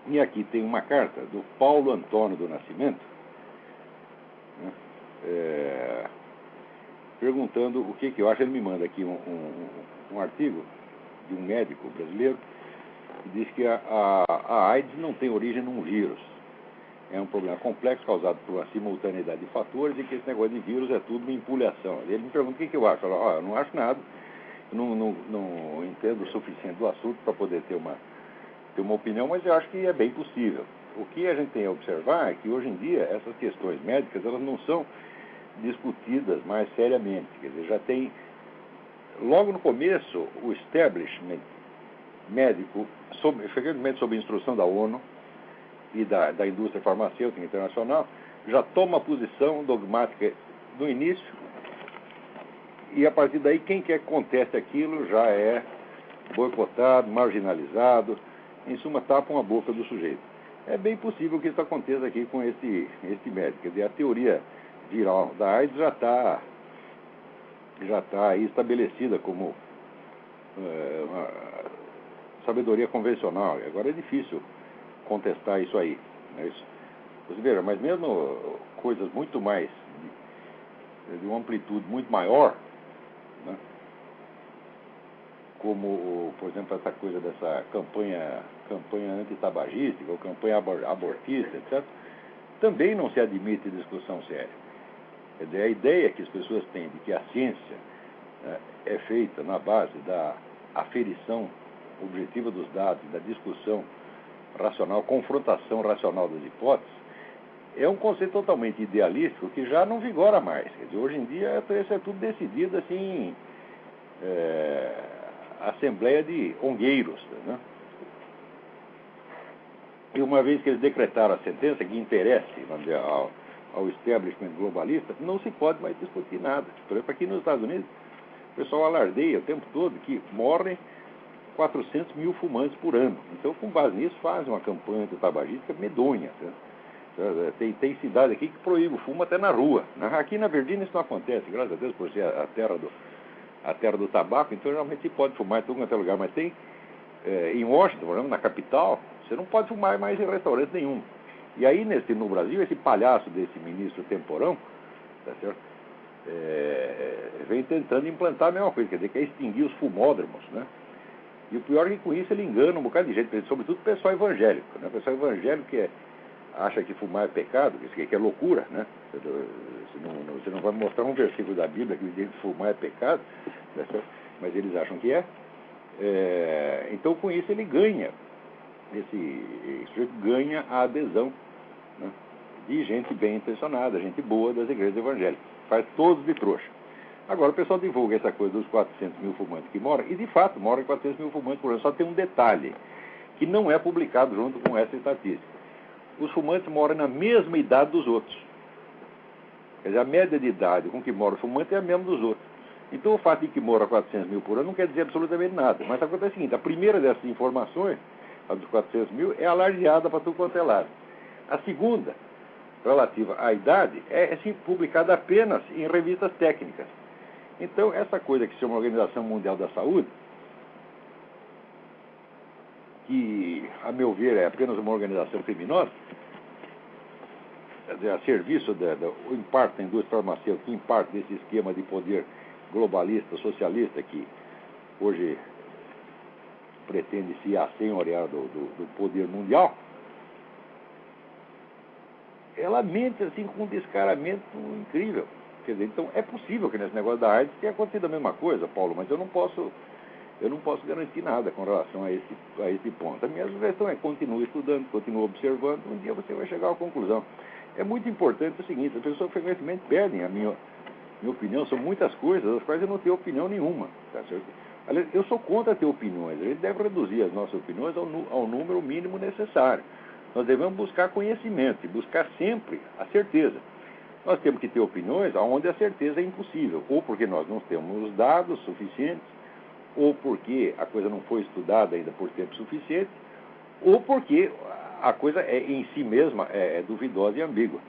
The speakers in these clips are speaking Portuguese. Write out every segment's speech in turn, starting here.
E aqui tem uma carta do Paulo Antônio do Nascimento, né, perguntando o que eu acho. Ele me manda aqui um artigo de um médico brasileiro que diz que a AIDS não tem origem num vírus. É um problema complexo causado por uma simultaneidade de fatores e que esse negócio de vírus é tudo uma empulhação. Ele me pergunta o que eu acho. Eu falo, eu não acho nada, eu não entendo o suficiente do assunto para poder ter uma opinião, mas eu acho que é bem possível. O que a gente tem a observar é que hoje em dia essas questões médicas elas não são discutidas mais seriamente. Quer dizer, já tem, logo no começo, o establishment médico, frequentemente sob instrução da ONU, e da indústria farmacêutica internacional, já toma posição dogmática no início, e a partir daí quem quer que conteste aquilo já é boicotado, marginalizado, em suma, tapam a boca do sujeito. É bem possível que isso aconteça aqui com esse médico. Quer dizer, a teoria viral da AIDS já está aí estabelecida como uma sabedoria convencional. Agora é difícil contestar isso aí. Não é isso? Você veja, mas mesmo coisas muito mais, de uma amplitude muito maior, né, como, por exemplo, essa coisa dessa campanha antitabagística ou campanha abortista, etc., também não se admite discussão séria. Quer dizer, a ideia que as pessoas têm de que a ciência, né, é feita na base da aferição objetiva dos dados, da discussão racional, confrontação racional das hipóteses, é um conceito totalmente idealístico que já não vigora mais. Quer dizer, hoje em dia isso é tudo decidido assim, assembleia de ongueiros, né? E uma vez que eles decretaram a sentença que interesse, vamos dizer, ao establishment globalista, não se pode mais discutir nada. Por exemplo, aqui nos Estados Unidos, o pessoal alardeia o tempo todo que morrem 400 mil fumantes por ano. Então, com base nisso, fazem uma campanha antitabagística medonha. Né? Tem cidade aqui que proíbe o fumo até na rua. Aqui na Virgínia isso não acontece, graças a Deus, por ser a terra do tabaco, então realmente se pode fumar em todo quanto é lugar. Mas tem, em Washington, por exemplo, na capital, você não pode fumar mais em restaurante nenhum. E aí, no Brasil, esse palhaço desse ministro Temporão, tá certo? Vem tentando implantar a mesma coisa, quer dizer, quer extinguir os fumódromos, né? E o pior é que com isso ele engana um bocado de gente, sobretudo o pessoal evangélico, né? O pessoal evangélico que acha que fumar é pecado, que é loucura, né? Você não vai mostrar um versículo da Bíblia que diz que fumar é pecado, né? Mas eles acham que é. Então com isso ele ganha, esse sujeito ganha a adesão, né, de gente bem intencionada, gente boa das igrejas evangélicas, faz todos de trouxa. Agora o pessoal divulga essa coisa dos 400 mil fumantes que moram, e de fato moram 400 mil fumantes por ano. Só tem um detalhe, que não é publicado junto com essa estatística. Os fumantes moram na mesma idade dos outros. Quer dizer, a média de idade com que mora o fumante é a mesma dos outros. Então o fato de que mora 400 mil por ano não quer dizer absolutamente nada. Mas acontece o seguinte, a primeira dessas informações, a dos 400 mil, é alardeada para tudo quanto é lado. A segunda, relativa à idade, é assim, publicada apenas em revistas técnicas. Então, essa coisa que se chama Organização Mundial da Saúde, que, a meu ver, é apenas uma organização criminosa, quer dizer, a serviço em parte da indústria farmacêutica, em parte desse esquema de poder globalista, socialista, que hoje pretende se assenhorear do poder mundial, ela mente assim com um descaramento incrível. Quer dizer, então é possível que nesse negócio da AIDS tenha acontecido a mesma coisa, Paulo, mas eu não posso garantir nada com relação a esse ponto. A minha sugestão é continue estudando, continue observando, um dia você vai chegar à conclusão. É muito importante o seguinte, as pessoas frequentemente pedem a minha opinião sobre muitas coisas, das quais eu não tenho opinião nenhuma. Tá certo? Aliás, eu sou contra ter opiniões, a gente deve reduzir as nossas opiniões ao número mínimo necessário. Nós devemos buscar conhecimento e buscar sempre a certeza. Nós temos que ter opiniões onde a certeza é impossível, ou porque nós não temos os dados suficientes, ou porque a coisa não foi estudada ainda por tempo suficiente, ou porque a coisa em si mesma é duvidosa e ambígua.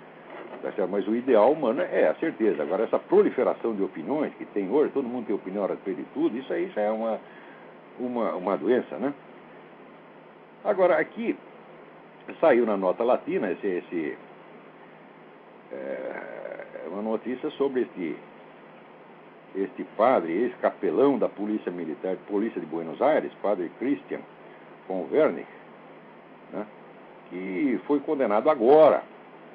Mas o ideal humano é a certeza. Agora, essa proliferação de opiniões que tem hoje, todo mundo tem opinião a respeito de tudo, isso aí já é uma doença, né? Agora, aqui, saiu na Nota Latina uma notícia sobre este padre, ex-capelão da Polícia Militar, Polícia de Buenos Aires, padre Christian von Wernig, né, que foi condenado agora,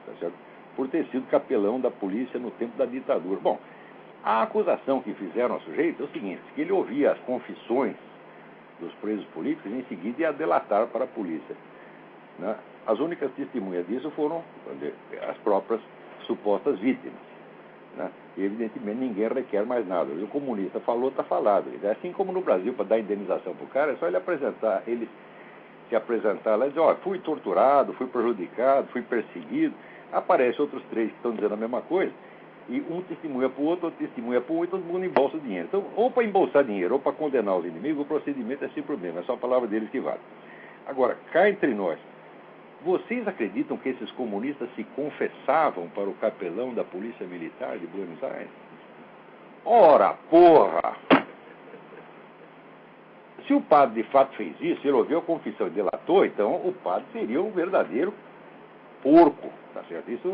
tá certo, por ter sido capelão da polícia no tempo da ditadura. Bom, a acusação que fizeram ao sujeito é o seguinte, que ele ouvia as confissões dos presos políticos e em seguida ia delatar para a polícia, né? As únicas testemunhas disso foram as próprias supostas vítimas, né? E, evidentemente, ninguém requer mais nada. O comunista falou, está falado. Assim como no Brasil, para dar indenização para o cara, é só ele se apresentar lá e dizer, ó, fui torturado, fui prejudicado, fui perseguido. Aparecem outros três que estão dizendo a mesma coisa, e um testemunha para o outro testemunha para o outro, e todo mundo embolsa dinheiro. Então, ou para embolsar dinheiro, ou para condenar os inimigos, o procedimento é sempre o mesmo, é só a palavra deles que vale. Agora, cá entre nós, vocês acreditam que esses comunistas se confessavam para o capelão da Polícia Militar de Buenos Aires? Ora, porra! Se o padre de fato fez isso, ele ouviu a confissão e delatou, então o padre seria um verdadeiro porco, tá certo? Isso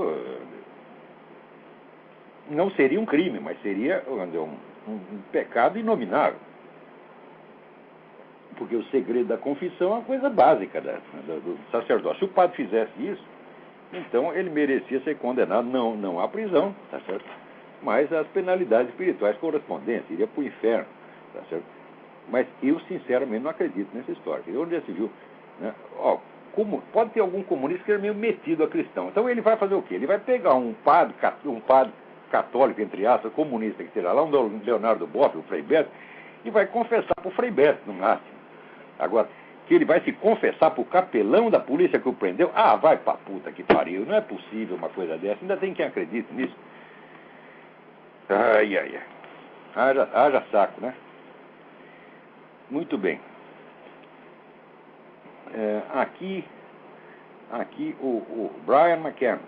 não seria um crime, mas seria um pecado inominável. Porque o segredo da confissão é uma coisa básica do sacerdócio. Se o padre fizesse isso, então ele merecia ser condenado, não à prisão, tá certo? Mas às penalidades espirituais correspondentes, iria para o inferno, tá certo? Mas eu, sinceramente, não acredito nessa história. Onde já se viu, né? Pode ter algum comunista que é meio metido a cristão. Então ele vai fazer o quê? Ele vai pegar um padre católico, entre aspas, comunista que será lá, um Leonardo Boff, o Frei Beto, e vai confessar para o Frei Beto, no máximo. Agora, que ele vai se confessar para o capelão da polícia que o prendeu? Ah, vai pra puta que pariu. Não é possível uma coisa dessa. Ainda tem quem acredite nisso. Ai. Haja saco, né? Muito bem. Aqui o Brian McKenna.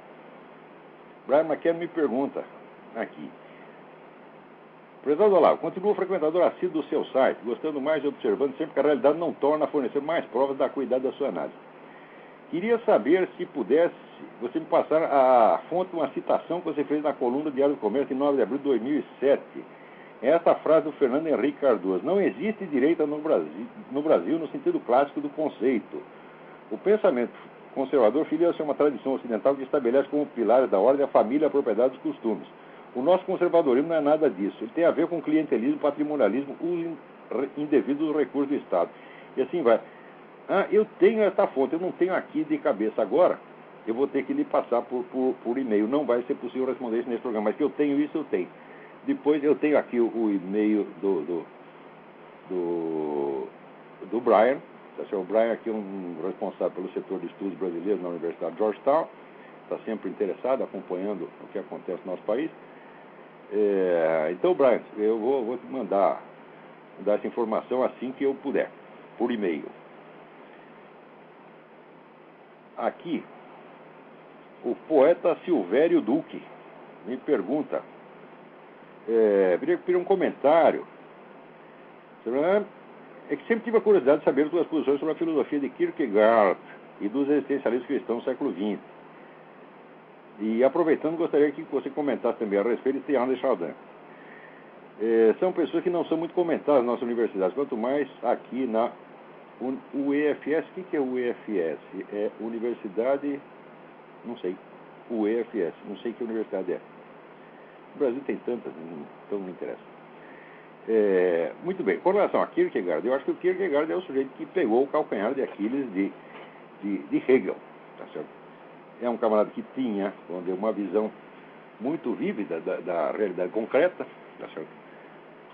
Brian McKenna me pergunta aqui. Prezado Olavo, continuo frequentador assíduo do seu site, gostando mais e observando sempre que a realidade não torna a fornecer mais provas da acuidade da sua análise. Queria saber se pudesse você me passar a fonte, uma citação que você fez na coluna do Diário do Comércio em 9 de abril de 2007. Esta frase do Fernando Henrique Cardoso: não existe direita no Brasil no sentido clássico do conceito. O pensamento conservador filia-se a uma tradição ocidental que estabelece como pilares da ordem a família, a propriedade e os costumes. O nosso conservadorismo não é nada disso. Ele tem a ver com clientelismo, patrimonialismo, uso indevido dos recursos do Estado. E assim vai. Eu tenho esta fonte, eu não tenho aqui de cabeça agora. Eu vou ter que lhe passar por e-mail. Não vai ser possível responder isso nesse programa, mas que eu tenho isso, eu tenho. Depois eu tenho aqui o e-mail do Brian. O Brian aqui é um responsável pelo setor de estudos brasileiros na Universidade de Georgetown. Está sempre interessado, acompanhando o que acontece no nosso país. Então, Brian, eu vou te mandar essa informação assim que eu puder, por e-mail. Aqui, o poeta Silvério Duque me pergunta, pedir um comentário. É que sempre tive a curiosidade de saber as suas posições sobre a filosofia de Kierkegaard e dos existencialistas cristãos do século XX. E aproveitando, gostaria que você comentasse também a respeito de Teilhard de Chardin. São pessoas que não são muito comentadas nas nossas universidades, quanto mais aqui na UEFS. O que é o UEFS? É Universidade... não sei. UEFS, não sei que universidade é. O Brasil tem tantas, então não me interessa. Muito bem, com relação a Kierkegaard, eu acho que o Kierkegaard é o sujeito que pegou o calcanhar de Aquiles de Hegel, tá certo? É um camarada que tinha uma visão muito vívida da realidade concreta, tá certo?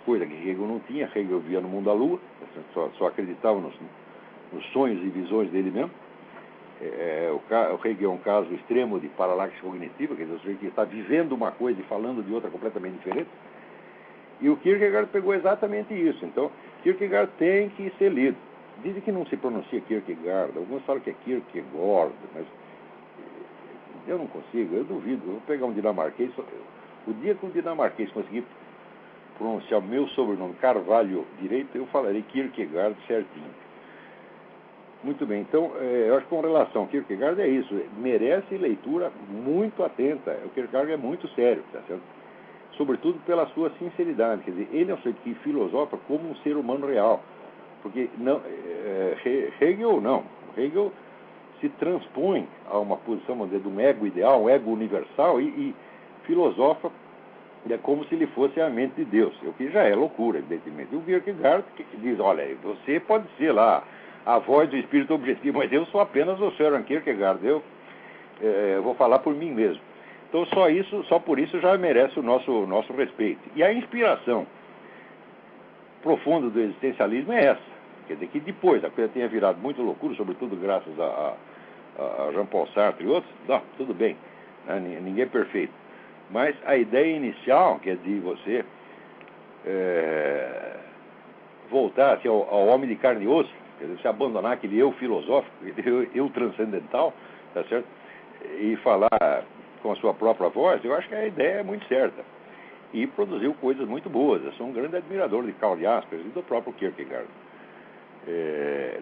Coisa que Hegel não tinha. Hegel via no mundo da lua, tá certo? Só acreditava nos sonhos e visões dele mesmo. O Hegel é um caso extremo de paralaxe cognitiva, quer dizer, o sujeito que está vivendo uma coisa e falando de outra completamente diferente. E o Kierkegaard pegou exatamente isso. Então, Kierkegaard tem que ser lido. Dizem que não se pronuncia Kierkegaard, alguns falam que é Kierkegaard, mas eu não consigo, eu duvido. Eu vou pegar um dinamarquês, o dia que um dinamarquês conseguir pronunciar o meu sobrenome Carvalho direito, eu falarei Kierkegaard certinho. Muito bem. Então, eu acho que com relação ao Kierkegaard é isso. Merece leitura muito atenta. O Kierkegaard é muito sério, tá certo? Sobretudo pela sua sinceridade. Quer dizer, ele é um sujeito que filosofa como um ser humano real. Porque não, Hegel não. Hegel se transpõe a uma posição, vamos dizer, de um ego ideal, um ego universal, e filosofa como se ele fosse a mente de Deus, o que já é loucura, evidentemente. E o Kierkegaard que diz, olha, você pode ser lá a voz do espírito objetivo, mas eu sou apenas o Søren Kierkegaard, eu vou falar por mim mesmo. Então só por isso já merece o nosso respeito. E a inspiração profunda do existencialismo é essa. Quer dizer, que depois a coisa tenha virado muito loucura, sobretudo graças a Jean-Paul Sartre e outros, não, tudo bem, né? Ninguém é perfeito. Mas a ideia inicial, que é de você voltar assim, ao homem de carne e osso, quer dizer, você abandonar aquele eu filosófico, eu transcendental, tá certo? E falar com a sua própria voz, eu acho que a ideia é muito certa. E produziu coisas muito boas. Eu sou um grande admirador de Karl Jaspers e do próprio Kierkegaard,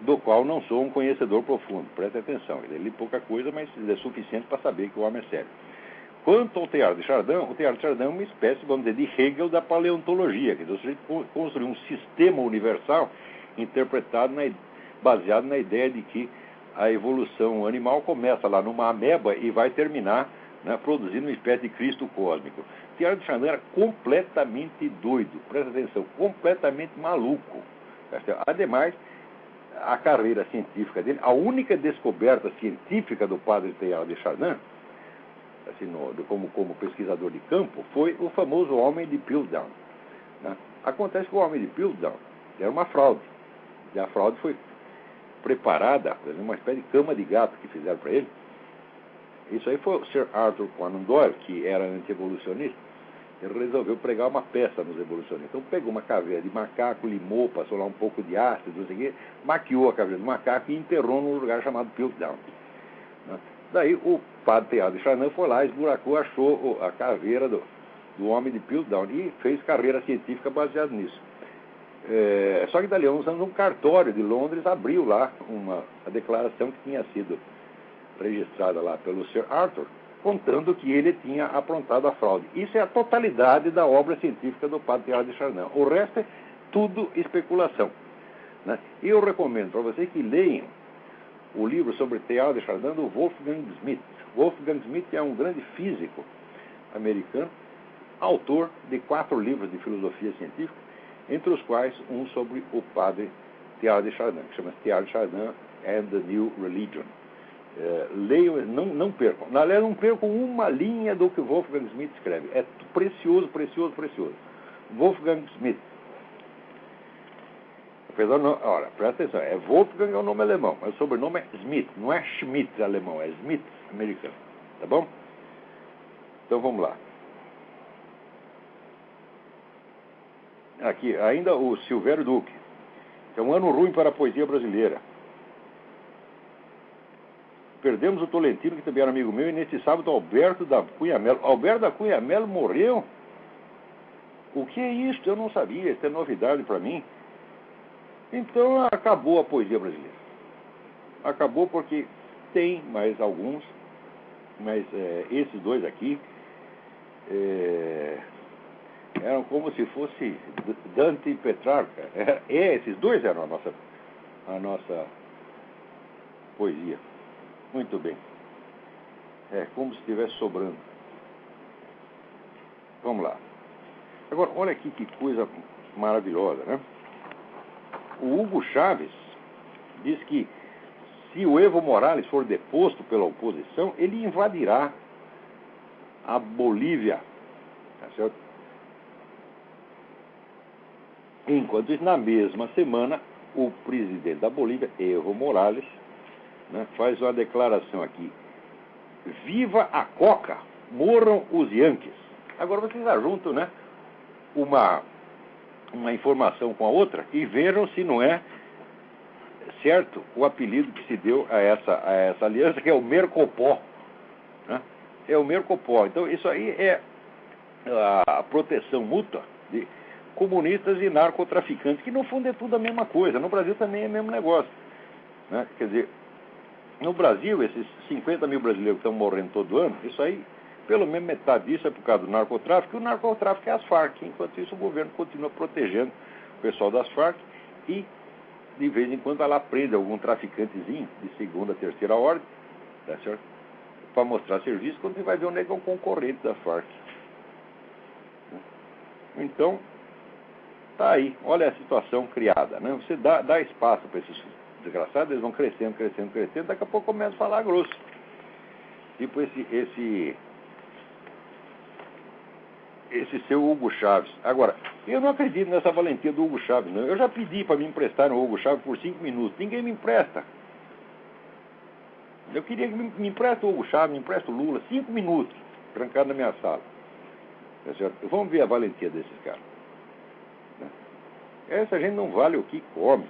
do qual não sou um conhecedor profundo, preste atenção. Ele li pouca coisa, mas é suficiente para saber que o homem é sério. Quanto ao Teilhard de Chardin, o Teilhard de Chardin é uma espécie, vamos dizer, de Hegel da paleontologia, quer dizer, você construiu um sistema universal baseado na ideia de que a evolução animal começa lá numa ameba e vai terminar, né, produzindo uma espécie de Cristo cósmico. Teilhard de Chardin era completamente doido, presta atenção, completamente maluco. Ademais, a carreira científica dele, a única descoberta científica do padre Teilhard de Chardin, assim, como pesquisador de campo, foi o famoso homem de Piltdown. Né? Acontece que o homem de Piltdown era uma fraude. E a fraude foi preparada, uma espécie de cama de gato que fizeram para ele. Isso aí foi o Sir Arthur Conan Doyle, que era anti-evolucionista. Ele resolveu pregar uma peça nos evolucionistas. Então pegou uma caveira de macaco, limou, passou lá um pouco de ácido, não sei o quê, maquiou a caveira do macaco e enterrou num lugar chamado Piltdown. Né? Daí o padre Teilhard de Chardin foi lá, esburacou, achou a caveira do homem de Piltdown e fez carreira científica baseada nisso. Só que dali a uns anos um cartório de Londres abriu lá a declaração que tinha sido registrada lá pelo Sir Arthur, contando que ele tinha aprontado a fraude. Isso é a totalidade da obra científica do padre Teilhard de Chardin. O resto é tudo especulação. Né? E eu recomendo para vocês que leiam o livro sobre Teilhard de Chardin do Wolfgang Schmidt. Wolfgang Schmidt é um grande físico americano, autor de 4 livros de filosofia científica, entre os quais um sobre o padre Teilhard de Chardin, que chama-se Teilhard de Chardin and the New Religion. Leiam, não percam. Na verdade, não percam uma linha do que Wolfgang Schmidt escreve. É precioso, precioso, precioso. Wolfgang Schmidt. Apesar não, olha, presta atenção, Wolfgang é o nome alemão, mas o sobrenome é Schmidt, não é Schmidt alemão, é Schmidt americano. Tá bom? Então vamos lá. Aqui, ainda o Silvério Duque. É um ano ruim para a poesia brasileira. Perdemos o Tolentino, que também era amigo meu, e neste sábado Alberto da Cunha Melo. Alberto da Cunha Melo morreu? O que é isso? Eu não sabia, isso é novidade para mim. Então acabou a poesia brasileira. Acabou porque tem mais alguns, mas esses dois aqui eram como se fosse Dante e Petrarca. Esses dois eram a nossa poesia. Muito bem. Como se estivesse sobrando. Vamos lá. Agora, olha aqui que coisa maravilhosa, né? O Hugo Chávez diz que se o Evo Morales for deposto pela oposição, ele invadirá a Bolívia. Tá certo? Enquanto isso, na mesma semana, o presidente da Bolívia, Evo Morales, né, faz uma declaração aqui: viva a Coca, morram os Yankees. Agora vocês ajuntam, né, uma informação com a outra e vejam se não é certo o apelido que se deu a essa aliança, que é o Mercopó. Né? É o Mercopó. Então isso aí é a proteção mútua de comunistas e narcotraficantes, que no fundo é tudo a mesma coisa. No Brasil também é o mesmo negócio. né? Quer dizer, no Brasil, esses 50 mil brasileiros que estão morrendo todo ano, isso aí, pelo menos metade disso é por causa do narcotráfico, e o narcotráfico é as Farc. Enquanto isso, o governo continua protegendo o pessoal das Farc e, de vez em quando, vai lá prende algum traficantezinho de segunda, terceira ordem, tá certo? Para mostrar serviço, quando você vai ver onde é que é um concorrente da Farc. Então, tá aí, olha a situação criada, né? Você dá espaço para esses desgraçados, eles vão crescendo, crescendo, crescendo, daqui a pouco começa a falar grosso. Tipo esse seu Hugo Chávez. Agora, eu não acredito nessa valentia do Hugo Chávez, não. Eu já pedi para me emprestar o Hugo Chávez por 5 minutos, ninguém me empresta. Eu queria que me empresta o Hugo Chávez, me empresta o Lula, 5 minutos, trancado na minha sala. Tá certo? Vamos ver a valentia desses caras. Essa gente não vale o que come.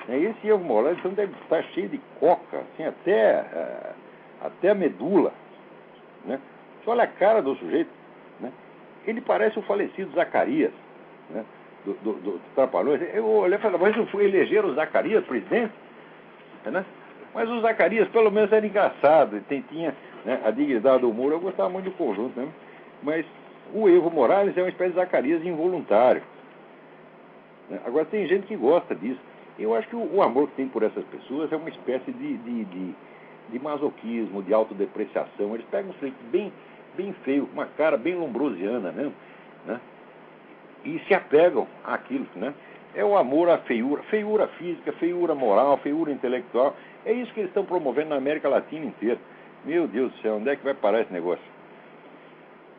Esse Evo Morales então deve estar cheio de coca, assim, até a medula. Né? Você olha a cara do sujeito, né? Ele parece o falecido Zacarias, né? do Trapalhões. Eu olhei e falei, mas não foi eleger o Zacarias presidente? Né? Mas o Zacarias pelo menos era engraçado, tinha, né, a dignidade do humor, eu gostava muito do conjunto, né? Mas o Evo Morales é uma espécie de Zacarias involuntário. Agora, tem gente que gosta disso. Eu acho que o amor que tem por essas pessoas é uma espécie de masoquismo, de autodepreciação. Eles pegam um sujeito bem feio, com uma cara bem lombrosiana mesmo, né? E se apegam àquilo, né? É o amor à feiura, feiura física, feiura moral, feiura intelectual. É isso que eles estão promovendo na América Latina inteira. Meu Deus do céu, onde é que vai parar esse negócio?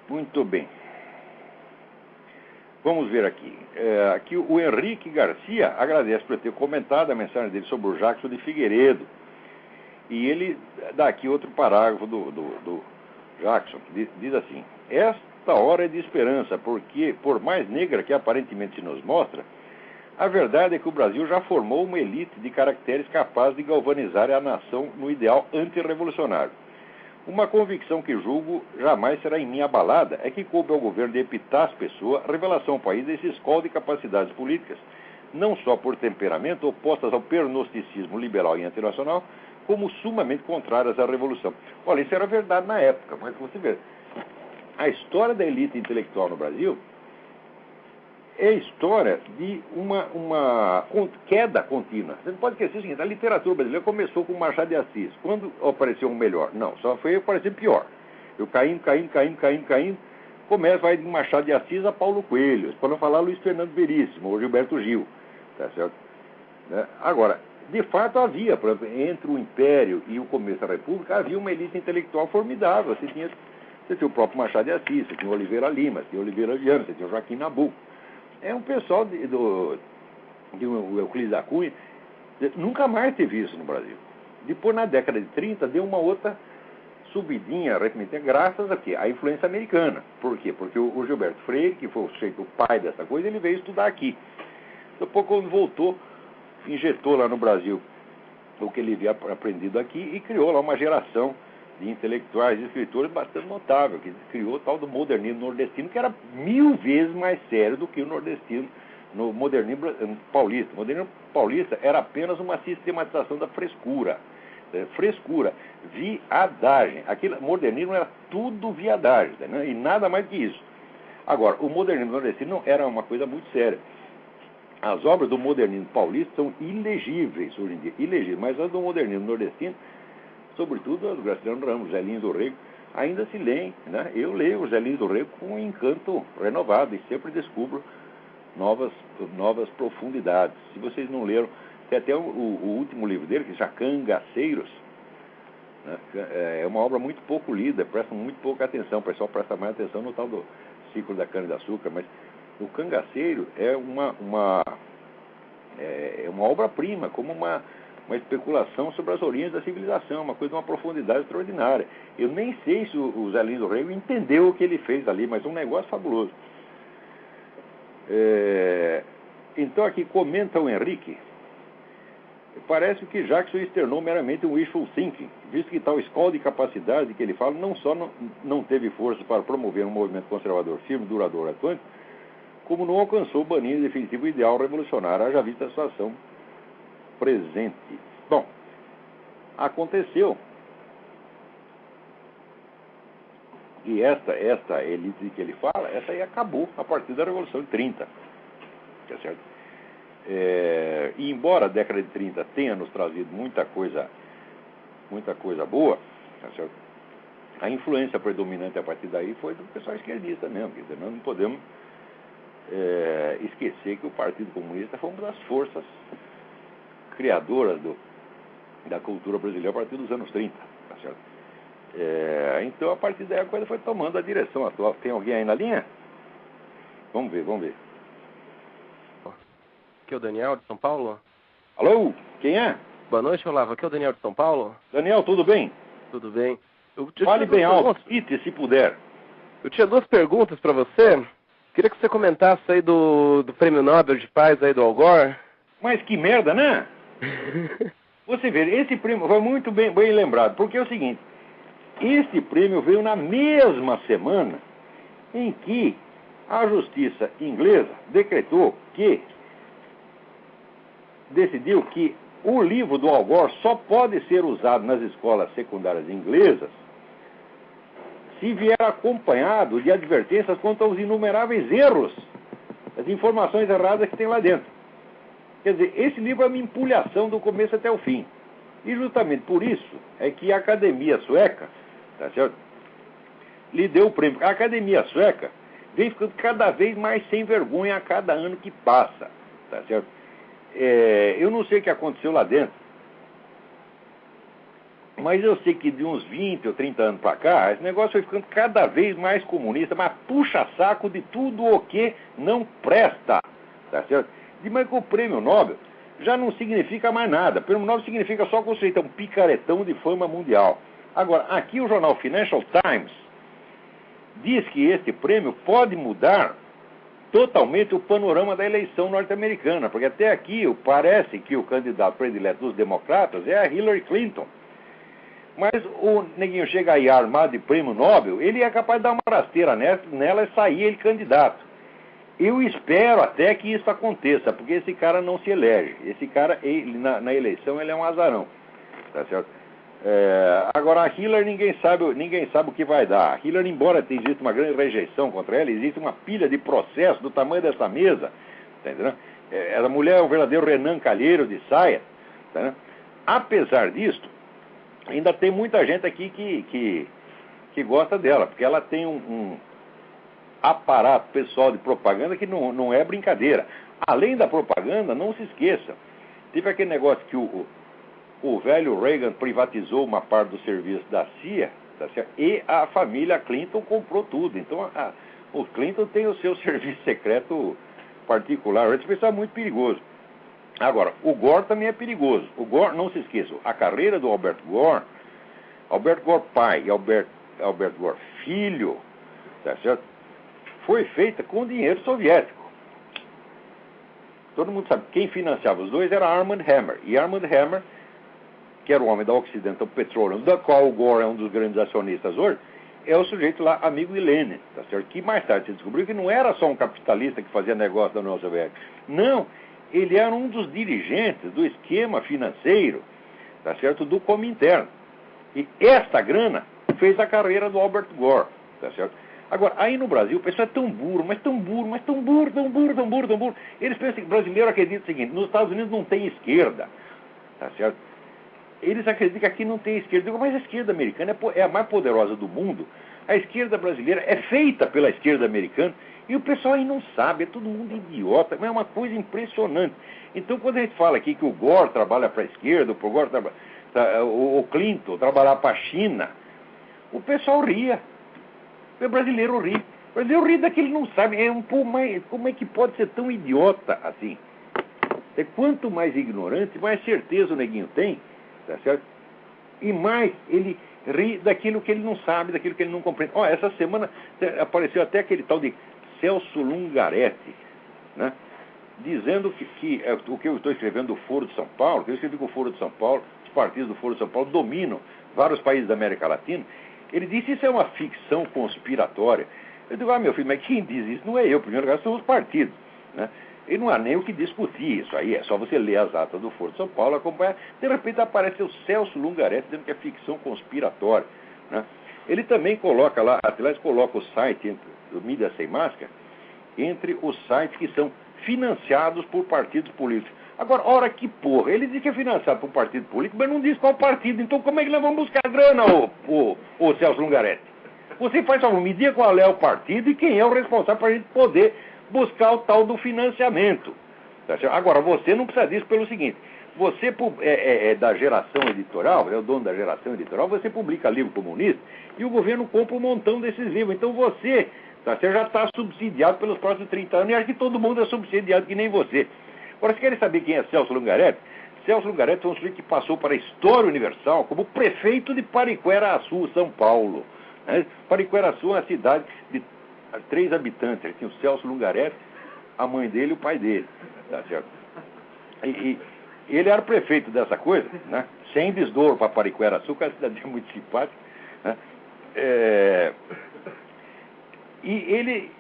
Muito bem. Vamos ver aqui. Aqui o Henrique Garcia agradece por ter comentado a mensagem dele sobre o Jackson de Figueiredo. E ele dá aqui outro parágrafo do Jackson, que diz assim: esta hora é de esperança, porque, por mais negra que aparentemente se nos mostra, a verdade é que o Brasil já formou uma elite de caracteres capazes de galvanizar a nação no ideal antirrevolucionário. Uma convicção que julgo jamais será em mim abalada é que coube ao governo de Epitácio Pessoa a revelação ao país desse escola de capacidades políticas, não só por temperamento opostas ao pernosticismo liberal e internacional, como sumamente contrárias à revolução. Olha, isso era verdade na época, mas você vê, a história da elite intelectual no Brasil é a história de uma queda contínua. Você não pode esquecer o seguinte: a literatura brasileira começou com Machado de Assis. Quando apareceu um melhor? Não, só foi aparecer pior. Eu caindo, vai de Machado de Assis a Paulo Coelho, para não falar Luiz Fernando Veríssimo ou Gilberto Gil. Tá certo? Agora, de fato havia, por exemplo, entre o Império e o começo da República, havia uma elite intelectual formidável. Você tinha o próprio Machado de Assis, você tinha o Oliveira Lima, você tinha o Oliveira Viana, você tinha o Joaquim Nabuco. É um pessoal do Euclides da Cunha. Nunca mais teve isso no Brasil. Depois, na década de 30, deu uma outra subidinha arrefecimento, graças a quê? À influência americana. Por quê? Porque o Gilberto Freire, que foi o pai dessa coisa, ele veio estudar aqui. Depois, quando voltou, injetou lá no Brasil o que ele havia aprendido aqui e criou lá uma geração de intelectuais e escritores bastante notável, que criou o tal do modernismo nordestino, que era 1000 vezes mais sério do que o nordestino no modernismo paulista. O modernismo paulista era apenas uma sistematização da frescura. Frescura, viadagem. Aquele modernismo era tudo viadagem, né? E nada mais que isso. Agora, o modernismo nordestino era uma coisa muito séria. As obras do modernismo paulista são ilegíveis hoje em dia, ilegíveis, mas as do modernismo nordestino, sobretudo as do Graciliano Ramos, Zé Lins do Rego, ainda se leem, né? Eu leio o Zé Lins do Rego com um encanto renovado e sempre descubro novas profundidades. Se vocês não leram, tem até o último livro dele, que se chama Cangaceiros, né? É uma obra muito pouco lida, presta muito pouca atenção, o pessoal presta mais atenção no tal do ciclo da cana-de-açúcar, mas o Cangaceiro é uma obra-prima, como uma especulação sobre as origens da civilização, uma coisa de uma profundidade extraordinária. Eu nem sei se o Zé Lins do Rego entendeu o que ele fez ali, mas é um negócio fabuloso. Então aqui comenta o Henrique: parece que Jackson externou meramente um wishful thinking, visto que tal escola de capacidade que ele fala não só não teve força para promover um movimento conservador firme, duradouro, atuante, como não alcançou o banir definitivo ideal revolucionário, haja vista a situação presente. Bom, aconteceu que esta elite que ele fala, essa aí acabou a partir da Revolução de 30. Tá certo? E embora a década de 30 tenha nos trazido muita coisa boa, tá certo? A influência predominante a partir daí foi do pessoal esquerdista mesmo. Quer dizer, nós não podemos esquecer que o Partido Comunista foi uma das forças criadoras da cultura brasileira a partir dos anos 30. Tá certo? Então, a partir daí, a coisa foi tomando a direção atual. Tem alguém aí na linha? Vamos ver. Aqui é o Daniel, de São Paulo. Alô? Quem é? Boa noite, Olavo. Aqui é o Daniel, de São Paulo. Daniel, tudo bem? Tudo bem. Fale bem alto, se puder. Eu tinha 2 perguntas para você. Queria que você comentasse aí do Prêmio Nobel de Paz aí do Al Gore. Mas que merda, né? Você vê, esse prêmio foi muito bem lembrado, porque é o seguinte, este prêmio veio na mesma semana em que a justiça inglesa decidiu que o livro do Al Gore só pode ser usado nas escolas secundárias inglesas se vier acompanhado de advertências quanto aos inumeráveis erros, as informações erradas que tem lá dentro. Quer dizer, esse livro é uma empulhação do começo até o fim. E justamente por isso é que a Academia Sueca, tá certo? Lhe deu o prêmio. A Academia Sueca vem ficando cada vez mais sem vergonha a cada ano que passa, tá certo? Eu não sei o que aconteceu lá dentro, mas eu sei que de uns 20 ou 30 anos para cá, esse negócio foi ficando cada vez mais comunista, mas puxa saco de tudo o que não presta, tá certo? De mais que o Prêmio Nobel já não significa mais nada. O Prêmio Nobel significa só conceito, é um picaretão de fama mundial. Agora, aqui o jornal Financial Times diz que este prêmio pode mudar totalmente o panorama da eleição norte-americana, porque até aqui parece que o candidato predileto dos democratas é a Hillary Clinton. Mas o neguinho chega aí armado de prêmio Nobel, ele é capaz de dar uma rasteira nela e sair ele candidato. Eu espero até que isso aconteça, porque esse cara não se elege. Esse cara, na eleição, ele é um azarão. Tá certo? Agora, a Hillary, ninguém sabe o que vai dar. A Hillary, embora exista uma grande rejeição contra ela, existe uma pilha de processos do tamanho dessa mesa. Tá entendendo? Essa mulher é um verdadeiro Renan Calheiros de saia. Tá entendendo? Apesar disso, ainda tem muita gente aqui que gosta dela, porque ela tem um aparato pessoal de propaganda que não é brincadeira. Além da propaganda, não se esqueça, teve aquele negócio que o velho Reagan privatizou uma parte do serviço da CIA, tá certo? E a família Clinton comprou tudo. Então o Clinton tem o seu serviço secreto particular. Esse pessoal é muito perigoso. Agora, o Gore também é perigoso. O Gore, não se esqueça, a carreira do Albert Gore pai e Albert Gore filho, tá certo? Foi feita com dinheiro soviético. Todo mundo sabe, quem financiava os dois era Armand Hammer. E Armand Hammer, que era o homem da Occidental Petroleum, da qual o Gore é um dos grandes acionistas hoje, é o sujeito lá, amigo de Lenin, tá certo? Que mais tarde se descobriu que não era só um capitalista que fazia negócio da União Soviética. Não, ele era um dos dirigentes do esquema financeiro, tá certo? Do Comintern. E esta grana fez a carreira do Albert Gore, tá certo? Agora, aí no Brasil, o pessoal é tão burro, mas tão burro. Eles pensam que o brasileiro acredita o seguinte: nos Estados Unidos não tem esquerda, tá certo? Eles acreditam que aqui não tem esquerda. Eu digo, mas a esquerda americana é a mais poderosa do mundo. A esquerda brasileira é feita pela esquerda americana. E o pessoal aí não sabe, é todo mundo idiota. Mas é uma coisa impressionante. Então, quando a gente fala aqui que o Gore trabalha para a esquerda, o Clinton trabalhar para a China, o pessoal ria. O brasileiro ri. O brasileiro ri daquele não sabe. Como é que pode ser tão idiota assim? Quanto mais ignorante, mais certeza o neguinho tem, tá certo? E mais ele ri daquilo que ele não sabe, daquilo que ele não compreende. Essa semana apareceu até aquele tal de Celso Lungaretti, né? Dizendo que o que eu estou escrevendo do Foro de São Paulo, que eu escrevi com o Foro de São Paulo, os partidos do Foro de São Paulo dominam vários países da América Latina. Ele disse que isso é uma ficção conspiratória. Eu digo, meu filho, mas quem diz isso não é eu, primeiro lugar, são os partidos, né? E não há nem o que discutir isso aí, é só você ler as atas do Foro de São Paulo, acompanhar. De repente aparece o Celso Lungaretti dizendo que é ficção conspiratória, né? Ele também coloca lá, aliás, coloca o site do Mídia Sem Máscara entre os sites que são financiados por partidos políticos. Agora, ora que porra, ele diz que é financiado por partido político, mas não diz qual partido. Então como é que nós vamos buscar grana, ô Celso Lungaretti? Você faz só me diga qual é o partido e quem é o responsável para a gente poder buscar o tal do financiamento. Tá certo? Agora, você não precisa disso pelo seguinte, você é da geração editorial, é o dono da geração editorial, você publica livro comunista e o governo compra um montão desses livros. Então você já está subsidiado pelos próximos 30 anos e acho que todo mundo é subsidiado que nem você. Agora, vocês querem saber quem é Celso Lungaretti? Celso Lungaretti foi um sujeito que passou para a história universal como prefeito de Pariquera-Açu, São Paulo. Né? Pariquera-Açu é uma cidade de 3 habitantes. Ele tinha o Celso Lungaretti, a mãe dele e o pai dele. Tá certo? E ele era prefeito dessa coisa, né? Sem desdouro para Pariquera-Açu, que é uma cidade muito simpática. Né? E ele,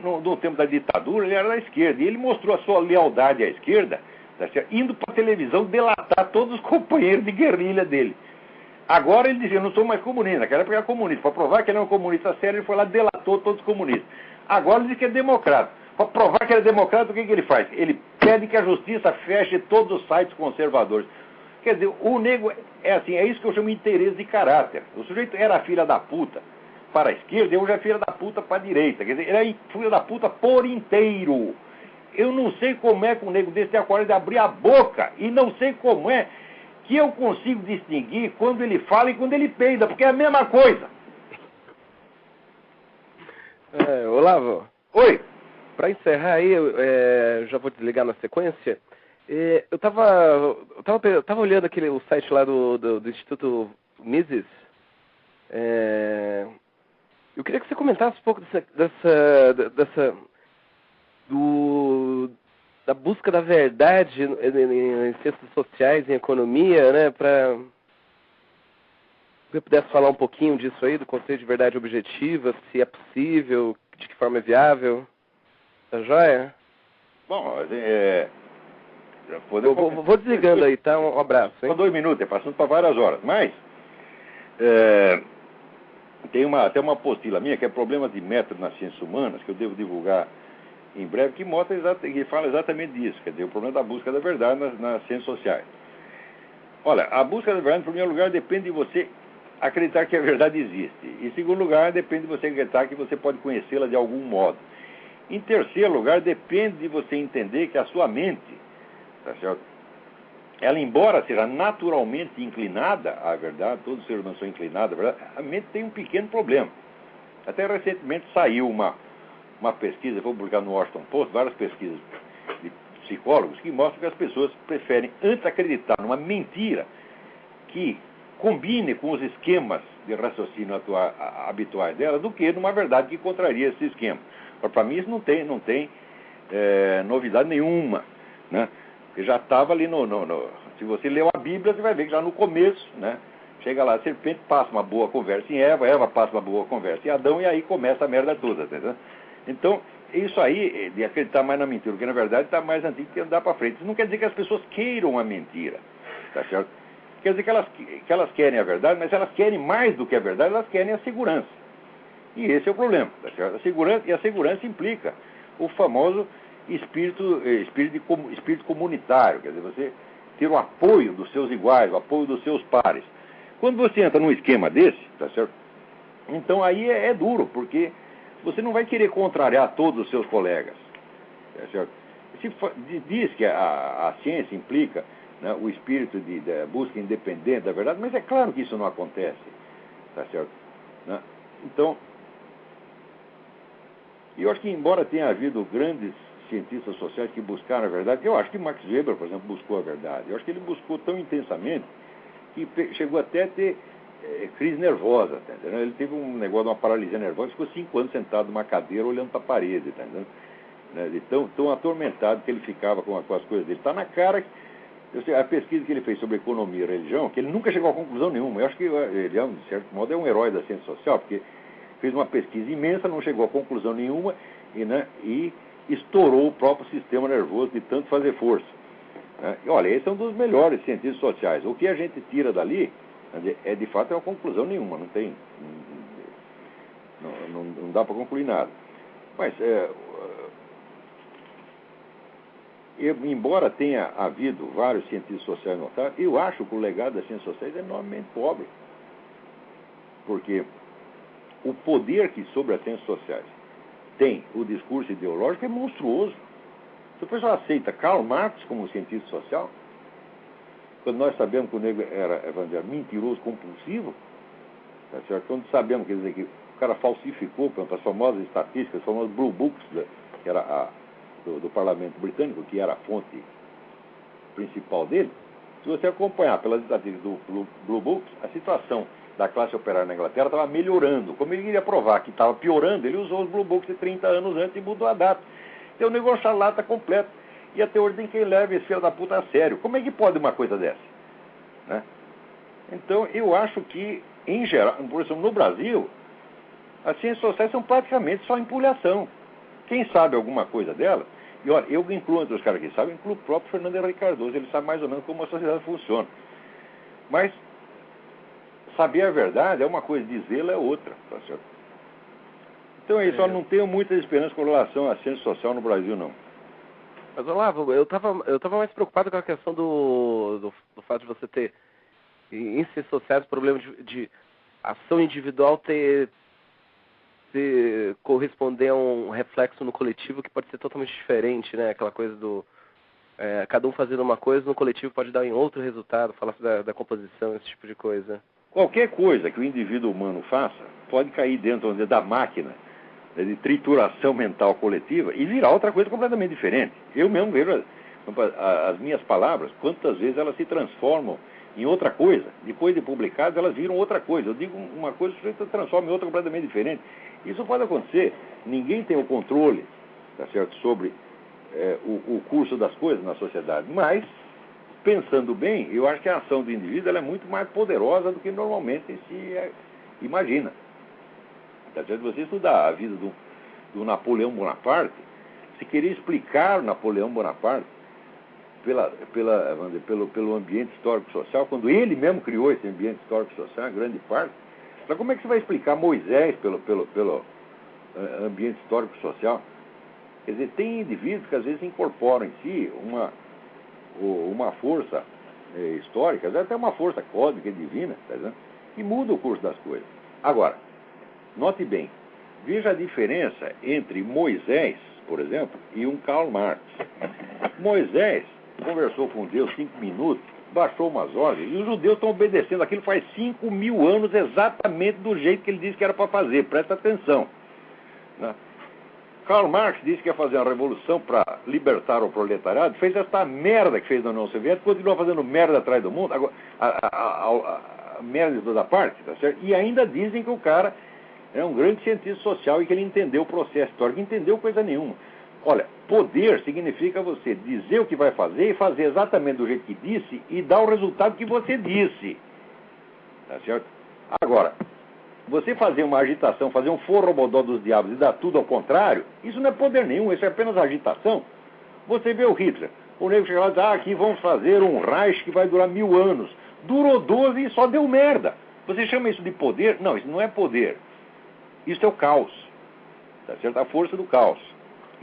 no tempo da ditadura, ele era da esquerda. E ele mostrou a sua lealdade à esquerda, tá certo? Indo para a televisão delatar todos os companheiros de guerrilha dele. Agora ele dizia, eu não sou mais comunista. Naquela época era comunista. Para provar que ele era um comunista sério, ele foi lá e delatou todos os comunistas. Agora ele diz que é democrata. Para provar que ele é democrata, o que ele faz? Ele pede que a justiça feche todos os sites conservadores. Quer dizer, o nego é assim, é isso que eu chamo de interesse de caráter. O sujeito era filha da puta para a esquerda, e hoje é filha da puta para a direita. Quer dizer, ele é filha da puta por inteiro. Eu não sei como é que um nego desse tem a coragem de abrir a boca, e não sei como é que eu consigo distinguir quando ele fala e quando ele peida, porque é a mesma coisa. Olavo. Oi. Para encerrar aí, já vou desligar na sequência. Eu tava olhando o site lá do Instituto Mises. Eu queria que você comentasse um pouco da busca da verdade em ciências sociais, em economia, né? Para você pudesse falar um pouquinho disso aí, do conceito de verdade objetiva, se é possível, de que forma é viável. Tá joia? Bom, vou desligando aí, tá? Um abraço, hein? Só 2 minutos, é passando para várias horas. Mas tem até uma apostila minha que é Problemas de Método nas Ciências Humanas, que eu devo divulgar em breve, que fala exatamente disso, quer dizer, o problema da busca da verdade nas ciências sociais. Olha, a busca da verdade, em primeiro lugar, depende de você acreditar que a verdade existe. Em segundo lugar, depende de você acreditar que você pode conhecê-la de algum modo. Em terceiro lugar, depende de você entender que a sua mente, tá certo? Ela, embora seja naturalmente inclinada à verdade, todos os seres humanos são inclinados à verdade, a mente tem um pequeno problema. Até recentemente saiu uma pesquisa, vou publicar no Washington Post, várias pesquisas de psicólogos que mostram que as pessoas preferem antes acreditar numa mentira que combine com os esquemas de raciocínio habituais dela do que numa verdade que contraria esse esquema. Para mim isso não tem novidade nenhuma, né? Porque já estava ali se você leu a Bíblia, você vai ver que já no começo, né? Chega lá, a serpente passa uma boa conversa em Eva passa uma boa conversa em Adão, e aí começa a merda toda, entendeu? Então, isso aí, de acreditar mais na mentira, porque na verdade está mais antigo que andar para frente. Isso não quer dizer que as pessoas queiram a mentira, tá certo? Quer dizer que elas querem a verdade, mas elas querem mais do que a verdade, elas querem a segurança. E esse é o problema, tá certo? A segurança implica o famoso espírito comunitário, quer dizer, você ter o apoio dos seus iguais, o apoio dos seus pares. Quando você entra num esquema desse, tá certo? Então aí é duro, porque você não vai querer contrariar todos os seus colegas, tá certo? Diz que a ciência implica, né, o espírito de busca independente da verdade, mas é claro que isso não acontece, tá certo? Né? Então, eu acho que embora tenha havido grandes cientistas sociais que buscaram a verdade, eu acho que Max Weber, por exemplo, buscou a verdade. Eu acho que ele buscou tão intensamente que chegou até a ter crise nervosa, tá entendendo? Ele teve um negócio de uma paralisia nervosa, ficou 5 anos sentado numa cadeira olhando para a parede, tá entendendo? Né? Tão atormentado que ele ficava com as coisas dele. Está na cara que a pesquisa que ele fez sobre economia e religião, que ele nunca chegou a conclusão nenhuma. Eu acho que ele, de certo modo, é um herói da ciência social, porque fez uma pesquisa imensa, não chegou a conclusão nenhuma, e estourou o próprio sistema nervoso de tanto fazer força. Né? E olha, esse é um dos melhores cientistas sociais. O que a gente tira dali de fato, é uma conclusão nenhuma, não tem... Não dá para concluir nada. Mas, embora tenha havido vários cientistas sociais notáveis, eu acho que o legado das ciências sociais é enormemente pobre. Porque o poder que sobre as ciências sociais tem o discurso ideológico é monstruoso. Se o pessoal aceita Karl Marx como cientista social, quando nós sabemos que o negro era mentiroso compulsivo, tá certo? Quando sabemos, quer dizer, que o cara falsificou, por exemplo, as famosas estatísticas, as famosas Blue Books, que era do Parlamento Britânico, que era a fonte principal dele, se você acompanhar pelas estatísticas do Blue Books, a situação da classe operária na Inglaterra estava melhorando. Como ele queria provar que estava piorando, ele usou os Blue Books de 30 anos antes e mudou a data. Então o negócio charlata completo. E até hoje tem quem leve esse filho da puta a sério. Como é que pode uma coisa dessa? Né? Então, eu acho que, em geral, por exemplo, no Brasil, as ciências sociais são praticamente só empulhação. Quem sabe alguma coisa dela, e olha, eu incluo entre os caras que sabem, incluo o próprio Fernando Henrique Cardoso, ele sabe mais ou menos como a sociedade funciona. Mas, saber a verdade é uma coisa, dizê-la é outra, tá certo? Então é isso, eu não tenho muita esperança com relação à ciência social no Brasil, não. Mas, Olavo, eu tava mais preocupado com a questão do fato de você ter, em ciências sociais, o problema de ação individual corresponder a um reflexo no coletivo que pode ser totalmente diferente, né? Aquela coisa cada um fazendo uma coisa, no coletivo pode dar em outro resultado, falar da composição, esse tipo de coisa. Qualquer coisa que o indivíduo humano faça pode cair dentro da máquina de trituração mental coletiva e virar outra coisa completamente diferente. Eu mesmo vejo as minhas palavras, quantas vezes elas se transformam em outra coisa. Depois de publicadas, elas viram outra coisa. Eu digo uma coisa, o sujeito transforma em outra completamente diferente. Isso pode acontecer. Ninguém tem o controle, tá certo, sobre o curso das coisas na sociedade. Mas, pensando bem, eu acho que a ação do indivíduo ela é muito mais poderosa do que normalmente se imagina. Tá certo? Você estudar a vida do Napoleão Bonaparte, se querer explicar o Napoleão Bonaparte pelo ambiente histórico-social, quando ele mesmo criou esse ambiente histórico-social, em grande parte, mas como é que você vai explicar Moisés pelo ambiente histórico-social? Quer dizer, tem indivíduos que às vezes incorporam em si uma força histórica, até uma força cósmica divina, tá vendo? E muda o curso das coisas. Agora, note bem, veja a diferença entre Moisés, por exemplo, e um Karl Marx. Moisés conversou com Deus 5 minutos, baixou umas ordens, e os judeus estão obedecendo aquilo faz 5.000 anos exatamente do jeito que ele disse que era para fazer. Presta atenção. Né? Karl Marx disse que ia fazer uma revolução para libertar o proletariado, fez essa merda que fez na União Soviética, continua fazendo merda atrás do mundo, agora, a merda de toda parte, tá certo? E ainda dizem que o cara é um grande cientista social e que ele entendeu o processo histórico. Entendeu coisa nenhuma. Olha, poder significa você dizer o que vai fazer e fazer exatamente do jeito que disse e dar o resultado que você disse. Tá certo? Agora, você fazer uma agitação, fazer um forrobodó dos diabos e dar tudo ao contrário, isso não é poder nenhum, isso é apenas agitação. Você vê o Hitler. O nego chega lá e diz, aqui vamos fazer um Reich que vai durar 1000 anos. Durou 12 e só deu merda. Você chama isso de poder? Não, isso não é poder. Isso é o caos, tá certo? A força do caos.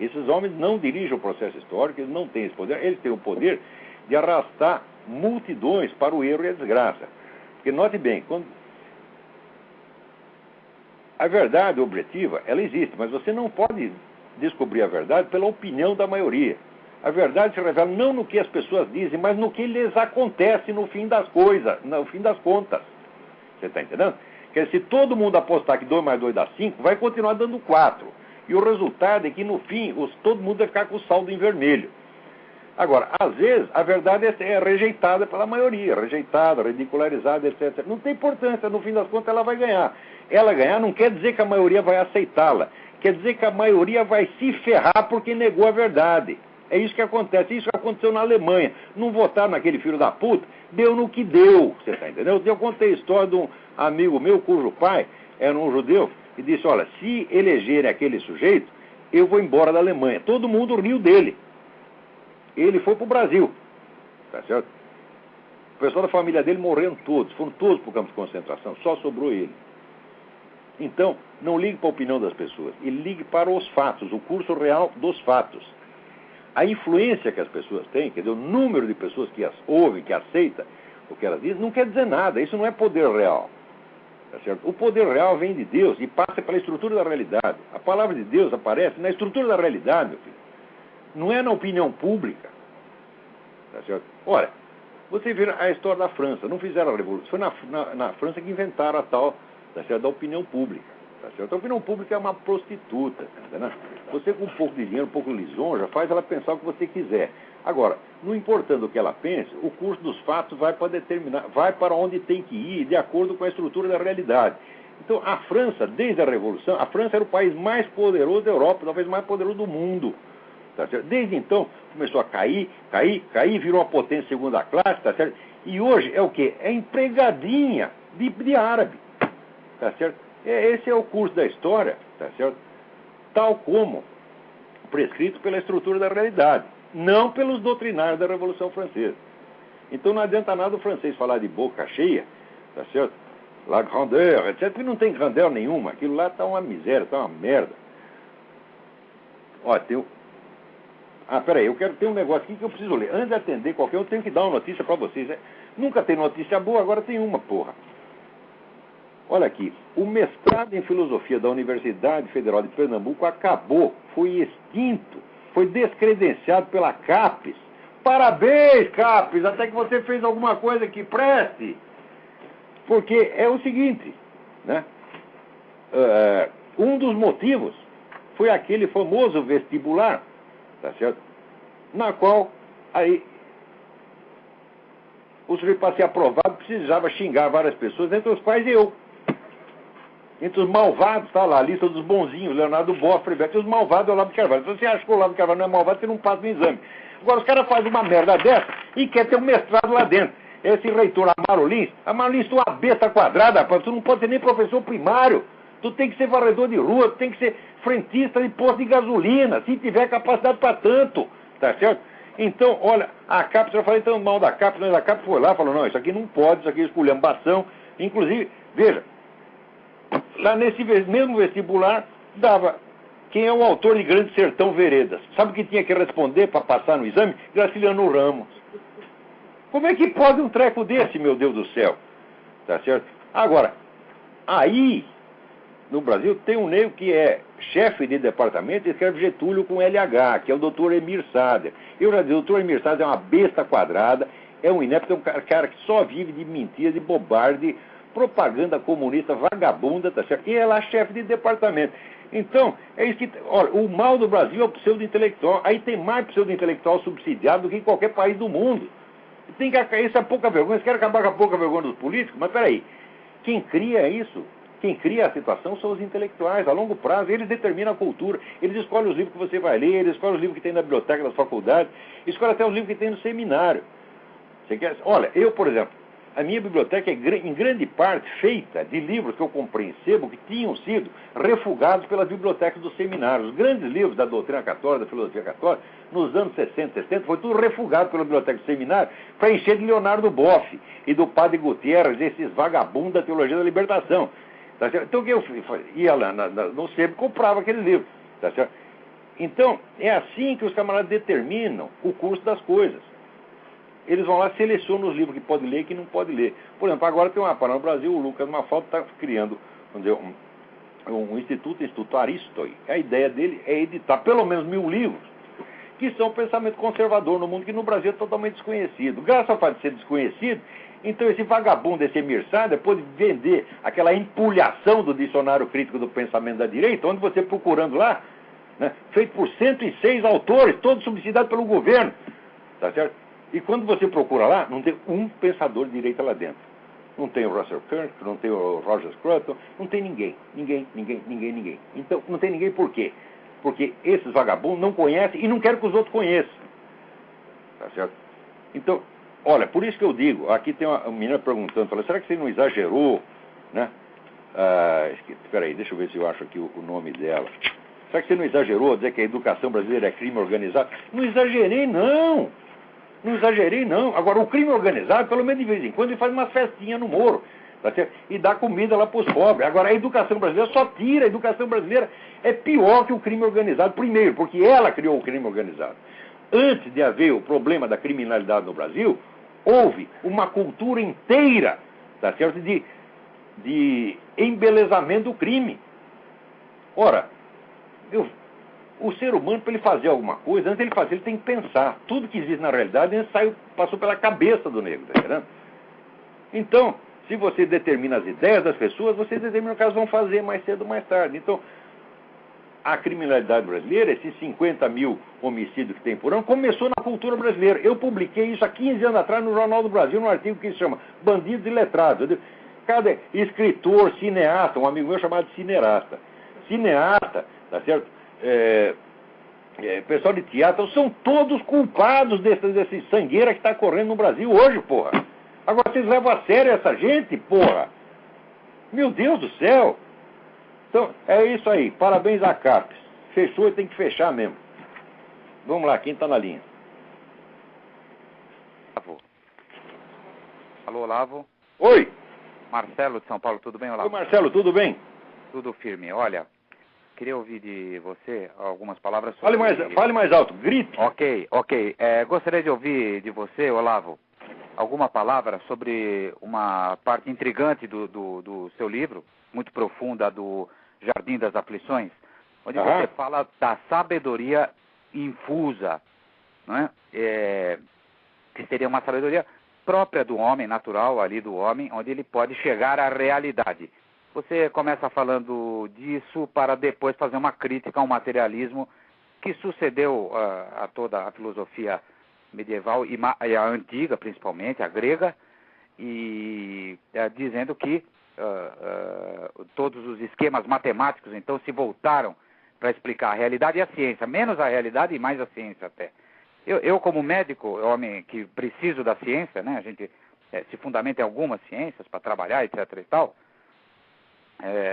Esses homens não dirigem o processo histórico, eles não têm esse poder, eles têm o poder de arrastar multidões para o erro e a desgraça. Porque note bem, a verdade objetiva, ela existe, mas você não pode descobrir a verdade pela opinião da maioria. A verdade se revela não no que as pessoas dizem, mas no que lhes acontece no fim das coisas, no fim das contas. Você está entendendo? Porque se todo mundo apostar que 2 mais 2 dá 5, vai continuar dando 4. E o resultado é que, no fim, todo mundo vai ficar com o saldo em vermelho. Agora, às vezes, a verdade é rejeitada pela maioria, rejeitada, ridicularizada, etc. Não tem importância, no fim das contas, ela vai ganhar. Ela ganhar não quer dizer que a maioria vai aceitá-la. Quer dizer que a maioria vai se ferrar porque negou a verdade. É isso que acontece. Isso que aconteceu na Alemanha. Não votaram naquele filho da puta, deu no que deu. Você está entendendo? Eu contei a história de um amigo meu, cujo pai era um judeu, e disse, olha, se elegerem aquele sujeito, eu vou embora da Alemanha. Todo mundo riu dele. Ele foi para o Brasil, tá certo? O pessoal da família dele morreram todos, foram todos para o campo de concentração, só sobrou ele. Então, não ligue para a opinião das pessoas, e ligue para os fatos, o curso real dos fatos. A influência que as pessoas têm, quer dizer, o número de pessoas que as ouvem, que aceitam o que elas dizem, não quer dizer nada, isso não é poder real. Tá certo? O poder real vem de Deus e passa pela estrutura da realidade. A palavra de Deus aparece na estrutura da realidade, meu filho. Não é na opinião pública. Tá certo? Ora, você vê a história da França. Não fizeram a revolução. Foi na França que inventaram a tal, tá certo, da opinião pública. Tá certo? A opinião pública é uma prostituta. Tá entendendo? Você com um pouco de dinheiro, um pouco de lisonja, faz ela pensar o que você quiser. Agora, não importando o que ela pense, o curso dos fatos vai para determinar, vai para onde tem que ir, de acordo com a estrutura da realidade. Então, a França, desde a Revolução, a França era o país mais poderoso da Europa, talvez mais poderoso do mundo. Tá certo? Desde então, começou a cair, virou uma potência segunda classe, tá certo? E hoje é o quê? É empregadinha de árabe, tá certo? Esse é o curso da história, tá certo? Tal como prescrito pela estrutura da realidade, não pelos doutrinários da Revolução Francesa. Então não adianta nada o francês falar de boca cheia, tá certo? La grandeur, etc., porque não tem grandeur nenhuma, aquilo lá tá uma miséria, tá uma merda. Ó, peraí, eu quero ter um negócio aqui que eu preciso ler. Antes de atender qualquer um, eu tenho que dar uma notícia para vocês. Nunca tem notícia boa, agora tem uma, porra. Olha aqui, o mestrado em filosofia da Universidade Federal de Pernambuco acabou, foi extinto, foi descredenciado pela CAPES. Parabéns, CAPES, até que você fez alguma coisa que preste. Porque é o seguinte, né? Um dos motivos foi aquele famoso vestibular, tá certo? Na qual, aí, o sujeito para ser aprovado precisava xingar várias pessoas, entre os quais eu. Entre os malvados, está lá, a lista dos bonzinhos, Leonardo Boff, e os malvados é o Olavo de Carvalho. Se você acha que o Olavo de Carvalho não é malvado, você não passa no exame. Agora, os caras fazem uma merda dessa e quer ter um mestrado lá dentro. Esse reitor Amaro Lins, tu é uma besta quadrada, rapaz, tu não pode ser nem professor primário. Tu tem que ser varredor de rua, tu tem que ser frentista de posto de gasolina, se tiver capacidade para tanto, tá certo? Então, olha, a CAPES, eu falei tão mal da CAPES, mas a CAPES foi lá e falou, não, isso aqui não pode, isso aqui é esculhambação. Inclusive, veja, lá nesse mesmo vestibular, dava quem é o autor de Grande Sertão Veredas. Sabe o que tinha que responder para passar no exame? Graciliano Ramos. Como é que pode um treco desse, meu Deus do céu? Tá certo? Agora, aí, no Brasil, tem um negro que é chefe de departamento e escreve Getúlio com LH, que é o doutor Emir Sader. Eu já disse, o doutor Emir Sader é uma besta quadrada, é um inepto, é um cara que só vive de mentira, de bobagem, de propaganda comunista vagabunda, tá certo? E é lá chefe de departamento. Então, é isso que... Olha, o mal do Brasil é o pseudo-intelectual. Aí tem mais pseudo-intelectual subsidiado do que em qualquer país do mundo. Isso é pouca vergonha. Vocês querem acabar com a pouca vergonha dos políticos? Mas peraí, quem cria isso, quem cria a situação são os intelectuais. A longo prazo, eles determinam a cultura. Eles escolhem os livros que você vai ler, eles escolhem os livros que tem na biblioteca das faculdades, escolhem até os livros que tem no seminário. Você quer... Olha, eu, por exemplo, a minha biblioteca é, em grande parte, feita de livros que eu comprei em sebo que tinham sido refugados pelas bibliotecas dos seminários. Os grandes livros da doutrina católica, da filosofia católica, nos anos 60, 70, foi tudo refugado pela biblioteca do seminário para encher de Leonardo Boff e do Padre Gutierrez, esses vagabundos da teologia da libertação. Tá certo? Então, o que eu ia lá no sebo e comprava aquele livro. Tá certo? Então, é assim que os camaradas determinam o curso das coisas. Eles vão lá e selecionam os livros que pode ler e que não pode ler. Por exemplo, agora tem uma parada no Brasil, o Lucas Mafalda está criando, vamos dizer, um Instituto Aristoi. A ideia dele é editar pelo menos 1000 livros, que são pensamento conservador no mundo, que no Brasil é totalmente desconhecido. Graças ao fato de ser desconhecido, então esse vagabundo, esse Emir Sader, pode vender aquela empulhação do dicionário crítico do pensamento da direita, onde você procurando lá, né, feito por 106 autores, todos subsidiados pelo governo, tá certo? E quando você procura lá, não tem um pensador de direita lá dentro. Não tem o Russell Kirk, não tem o Roger Scruton, não tem ninguém. Então, não tem ninguém por quê? Porque esses vagabundos não conhecem e não querem que os outros conheçam. Tá certo? Então, olha, por isso que eu digo, aqui tem uma menina perguntando, fala, será que você não exagerou? Né? Espera aí, deixa eu ver se eu acho aqui o nome dela. Será que você não exagerou ao dizer que a educação brasileira é crime organizado? Não exagerei, não. Não exagerei, não. Agora, o crime organizado, pelo menos de vez em quando, ele faz uma festinha no Moro. Tá certo? E dá comida lá para os pobres. Agora, a educação brasileira só tira. A educação brasileira é pior que o crime organizado. Primeiro, porque ela criou o crime organizado. Antes de haver o problema da criminalidade no Brasil, houve uma cultura inteira, tá certo? De embelezamento do crime. Ora, o ser humano, para ele fazer alguma coisa, antes de ele fazer, ele tem que pensar. Tudo que existe na realidade passou pela cabeça do negro, tá entendendo? Então, se você determina as ideias das pessoas, você determina o que elas vão fazer mais cedo ou mais tarde. Então, a criminalidade brasileira, esses 50 mil homicídios que tem por ano, começou na cultura brasileira. Eu publiquei isso há 15 anos atrás no Jornal do Brasil, num artigo que se chama Bandidos e Letrados. Cada escritor, cineasta, um amigo meu chamado cineasta, tá certo? Pessoal de teatro, são todos culpados desse sangueira que está correndo no Brasil hoje, porra. Agora vocês levam a sério essa gente, porra. Meu Deus do céu. Então, é isso aí. Parabéns à CAPES. Fechou e tem que fechar mesmo. Vamos lá, quem está na linha? Alô, Olavo. Oi. Marcelo de São Paulo, tudo bem, Olavo? Oi, Marcelo, tudo bem? Tudo firme. Olha, queria ouvir de você algumas palavras sobre... Fale mais alto, grite. Ok. Gostaria de ouvir de você, Olavo, alguma palavra sobre uma parte intrigante do seu livro, muito profunda, do Jardim das Aflições, onde você fala da sabedoria infusa, não é? Que seria uma sabedoria própria do homem, natural ali do homem, onde ele pode chegar à realidade. Você começa falando disso para depois fazer uma crítica ao materialismo que sucedeu a toda a filosofia medieval e a antiga, principalmente, a grega, e dizendo que todos os esquemas matemáticos, então, se voltaram para explicar a realidade e a ciência, menos a realidade e mais a ciência até. Eu como médico, homem que preciso da ciência, né, a gente se fundamenta em algumas ciências para trabalhar, etc. e tal,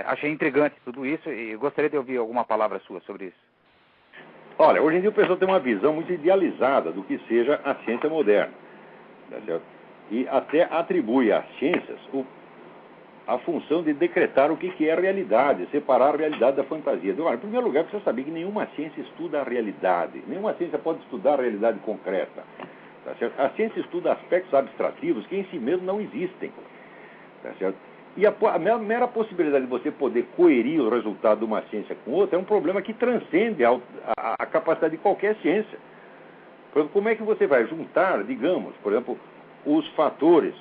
achei intrigante tudo isso e gostaria de ouvir alguma palavra sua sobre isso. Olha, hoje em dia o pessoal tem uma visão muito idealizada do que seja a ciência moderna, tá certo? E até atribui às ciências a função de decretar o que é a realidade, separar a realidade da fantasia. Então, olha, em primeiro lugar, precisa saber que nenhuma ciência estuda a realidade, nenhuma ciência pode estudar a realidade concreta, tá certo? A ciência estuda aspectos abstrativos que em si mesmos não existem, tá certo? E a mera possibilidade de você poder coerir o resultado de uma ciência com outra é um problema que transcende a capacidade de qualquer ciência. Por exemplo, como é que você vai juntar, digamos, por exemplo, os fatores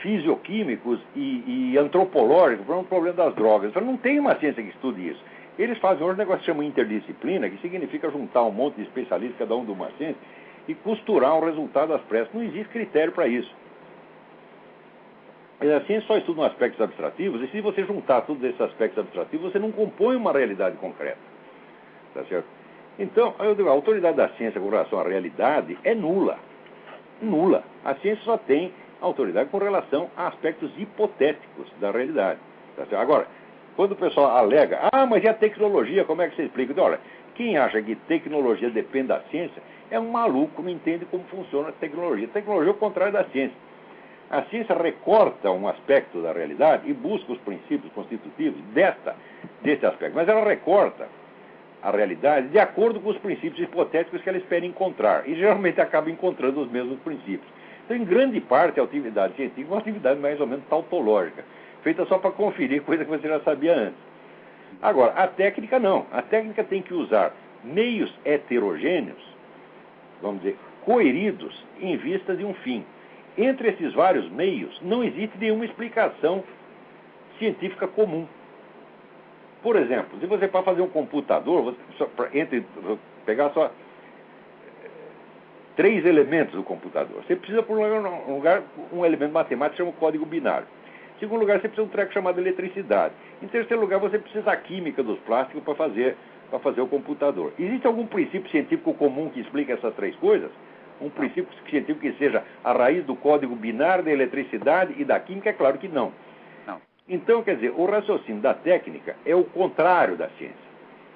fisioquímicos e antropológicos para um problema das drogas? Então, não tem uma ciência que estude isso. Eles fazem hoje um negócio que se chama interdisciplina, que significa juntar um monte de especialistas, cada um de uma ciência, e costurar o resultado às pressas. Não existe critério para isso. A ciência só estuda aspectos abstrativos, e se você juntar todos esses aspectos abstrativos, você não compõe uma realidade concreta. Tá certo? Então, eu digo, a autoridade da ciência com relação à realidade é nula. Nula. A ciência só tem autoridade com relação a aspectos hipotéticos da realidade. Tá certo? Agora, quando o pessoal alega, mas e a tecnologia, como é que você explica? Então, olha, quem acha que tecnologia depende da ciência é um maluco, não entende como funciona a tecnologia. A tecnologia é o contrário da ciência. A ciência recorta um aspecto da realidade e busca os princípios constitutivos desse aspecto. Mas ela recorta a realidade de acordo com os princípios hipotéticos que ela espera encontrar. E geralmente acaba encontrando os mesmos princípios. Então, em grande parte, a atividade científica é uma atividade mais ou menos tautológica, feita só para conferir coisa que você já sabia antes. Agora, a técnica não. A técnica tem que usar meios heterogêneos, vamos dizer, coeridos em vista de um fim. Entre esses vários meios, não existe nenhuma explicação científica comum. Por exemplo, se você para fazer um computador, pegar só 3 elementos do computador, você precisa, por um lugar, um elemento matemático que chama código binário. Em segundo lugar, você precisa de um treco chamado eletricidade. Em terceiro lugar, você precisa da química dos plásticos para fazer o computador. Existe algum princípio científico comum que explica essas 3 coisas? Um princípio científico que seja a raiz do código binário, da eletricidade e da química? É claro que não. Então, quer dizer, o raciocínio da técnica é o contrário da ciência.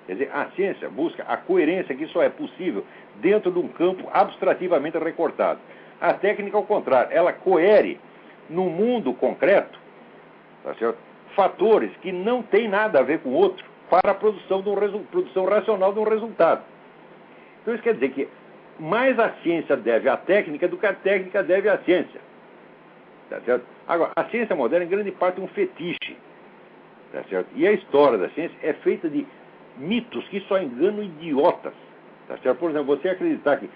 Quer dizer, a ciência busca a coerência que só é possível dentro de um campo abstrativamente recortado. A técnica, ao contrário, ela coere no mundo concreto, tá certo? Fatores que não têm nada a ver com o outro para a produção racional de um resultado. Então, isso quer dizer que mais a ciência deve à técnica do que a técnica deve à ciência. Tá certo? Agora, a ciência moderna, em grande parte, é um fetiche. Tá certo? E a história da ciência é feita de mitos que só enganam idiotas. Tá certo? Por exemplo, você acreditar que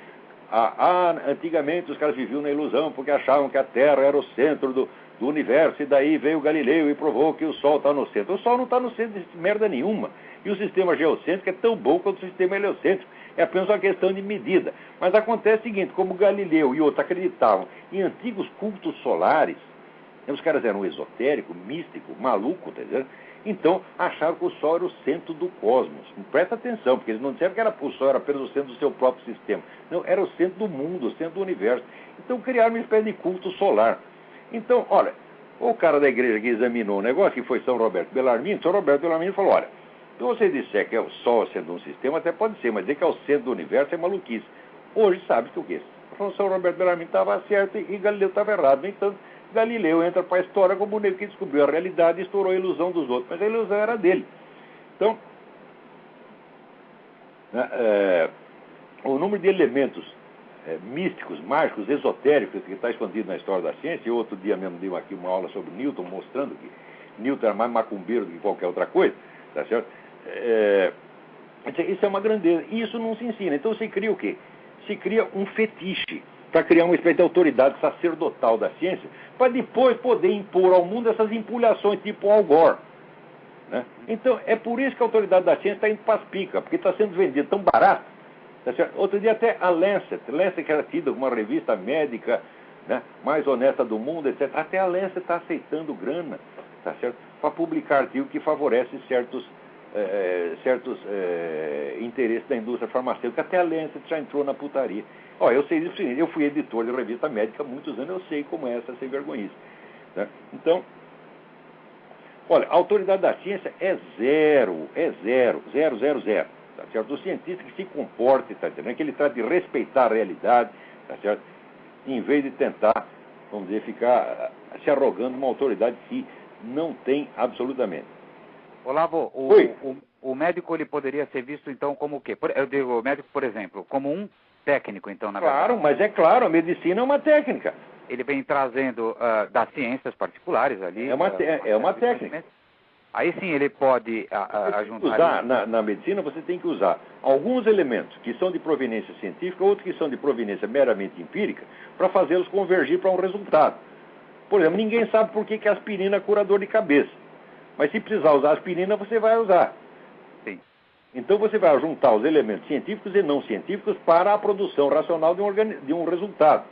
antigamente os caras viviam na ilusão porque achavam que a Terra era o centro do universo, e daí veio Galileu e provou que o Sol está no centro. O Sol não está no centro de merda nenhuma. E o sistema geocêntrico é tão bom quanto o sistema heliocêntrico. É apenas uma questão de medida. Mas acontece o seguinte, como Galileu e outros acreditavam em antigos cultos solares, os caras eram esotéricos, místicos, malucos, tá entendendo? Então acharam que o Sol era o centro do cosmos. Presta atenção, porque eles não disseram que o Sol era apenas o centro do seu próprio sistema. Não, era o centro do mundo, o centro do universo. Então criaram uma espécie de culto solar. Então, olha, o cara da igreja que examinou o negócio, que foi São Roberto Bellarmino, São Roberto Bellarmino falou, olha, se você disser que é o Sol o centro de um sistema, até pode ser, mas dizer que é o centro do universo é maluquice. Hoje sabe que o quê? São Roberto Bellarmino estava certo e Galileu estava errado. No entanto, Galileu entra para a história como o único que descobriu a realidade e estourou a ilusão dos outros. Mas a ilusão era dele. Então, o número de elementos místicos, mágicos, esotéricos que está escondido na história da ciência, e outro dia mesmo dei aqui uma aula sobre Newton, mostrando que Newton era mais macumbeiro do que qualquer outra coisa, tá certo? Isso é uma grandeza. E isso não se ensina. Então se cria o quê? Se cria um fetiche para criar uma espécie de autoridade sacerdotal da ciência, para depois poder impor ao mundo essas empulhações tipo Al Gore. Né? Então, é por isso que a autoridade da ciência está indo para as picas, porque está sendo vendido tão barato. Tá certo? Outro dia até a Lancet que era tida como uma revista médica, né, mais honesta do mundo, etc. Até a Lancet está aceitando grana, tá certo? Para publicar artigo que favorece certos interesses da indústria farmacêutica. Até a Lancet já entrou na putaria. Ó, eu sei disso, eu fui editor de revista médica há muitos anos, eu sei como é essa sem vergonhice. Né? Então, olha, a autoridade da ciência é zero. Tá certo? O cientista que se comporte, tá entendendo? Que ele trata de respeitar a realidade, tá certo? Em vez de tentar, vamos dizer, ficar se arrogando uma autoridade que não tem absolutamente. Olavo, o médico ele poderia ser visto então como o quê? Eu digo, o médico, por exemplo, como um técnico, então, na verdade. Claro, mas é claro, a medicina é uma técnica. Ele vem trazendo das ciências particulares ali. É uma técnica. Aí sim ele pode juntar. Na medicina você tem que usar alguns elementos que são de proveniência científica, outros que são de proveniência meramente empírica, para fazê-los convergir para um resultado. Por exemplo, ninguém sabe por que a aspirina cura dor de cabeça. Mas se precisar usar aspirina, você vai usar. Sim. Então você vai juntar os elementos científicos e não científicos para a produção racional de um resultado.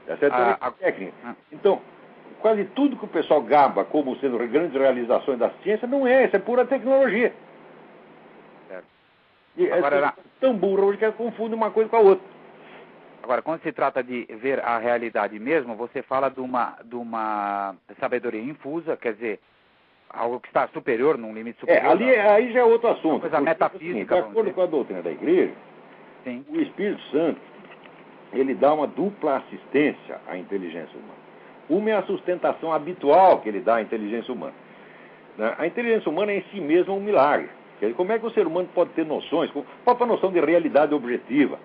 Essa é a técnica. Então, quase tudo que o pessoal gaba como sendo grandes realizações da ciência não é, isso é pura tecnologia. Certo. E é tão burro hoje que confunde uma coisa com a outra. Agora, quando se trata de ver a realidade mesmo, você fala de uma sabedoria infusa, quer dizer, algo que está superior, num limite superior. Aí já é outro assunto. Uma coisa metafísica. De acordo com a doutrina da igreja, sim, o Espírito Santo, ele dá uma dupla assistência à inteligência humana. Uma é a sustentação habitual que ele dá à inteligência humana. A inteligência humana é em si mesma um milagre. Quer dizer, como é que o ser humano pode ter noções, qual é a noção de realidade objetiva?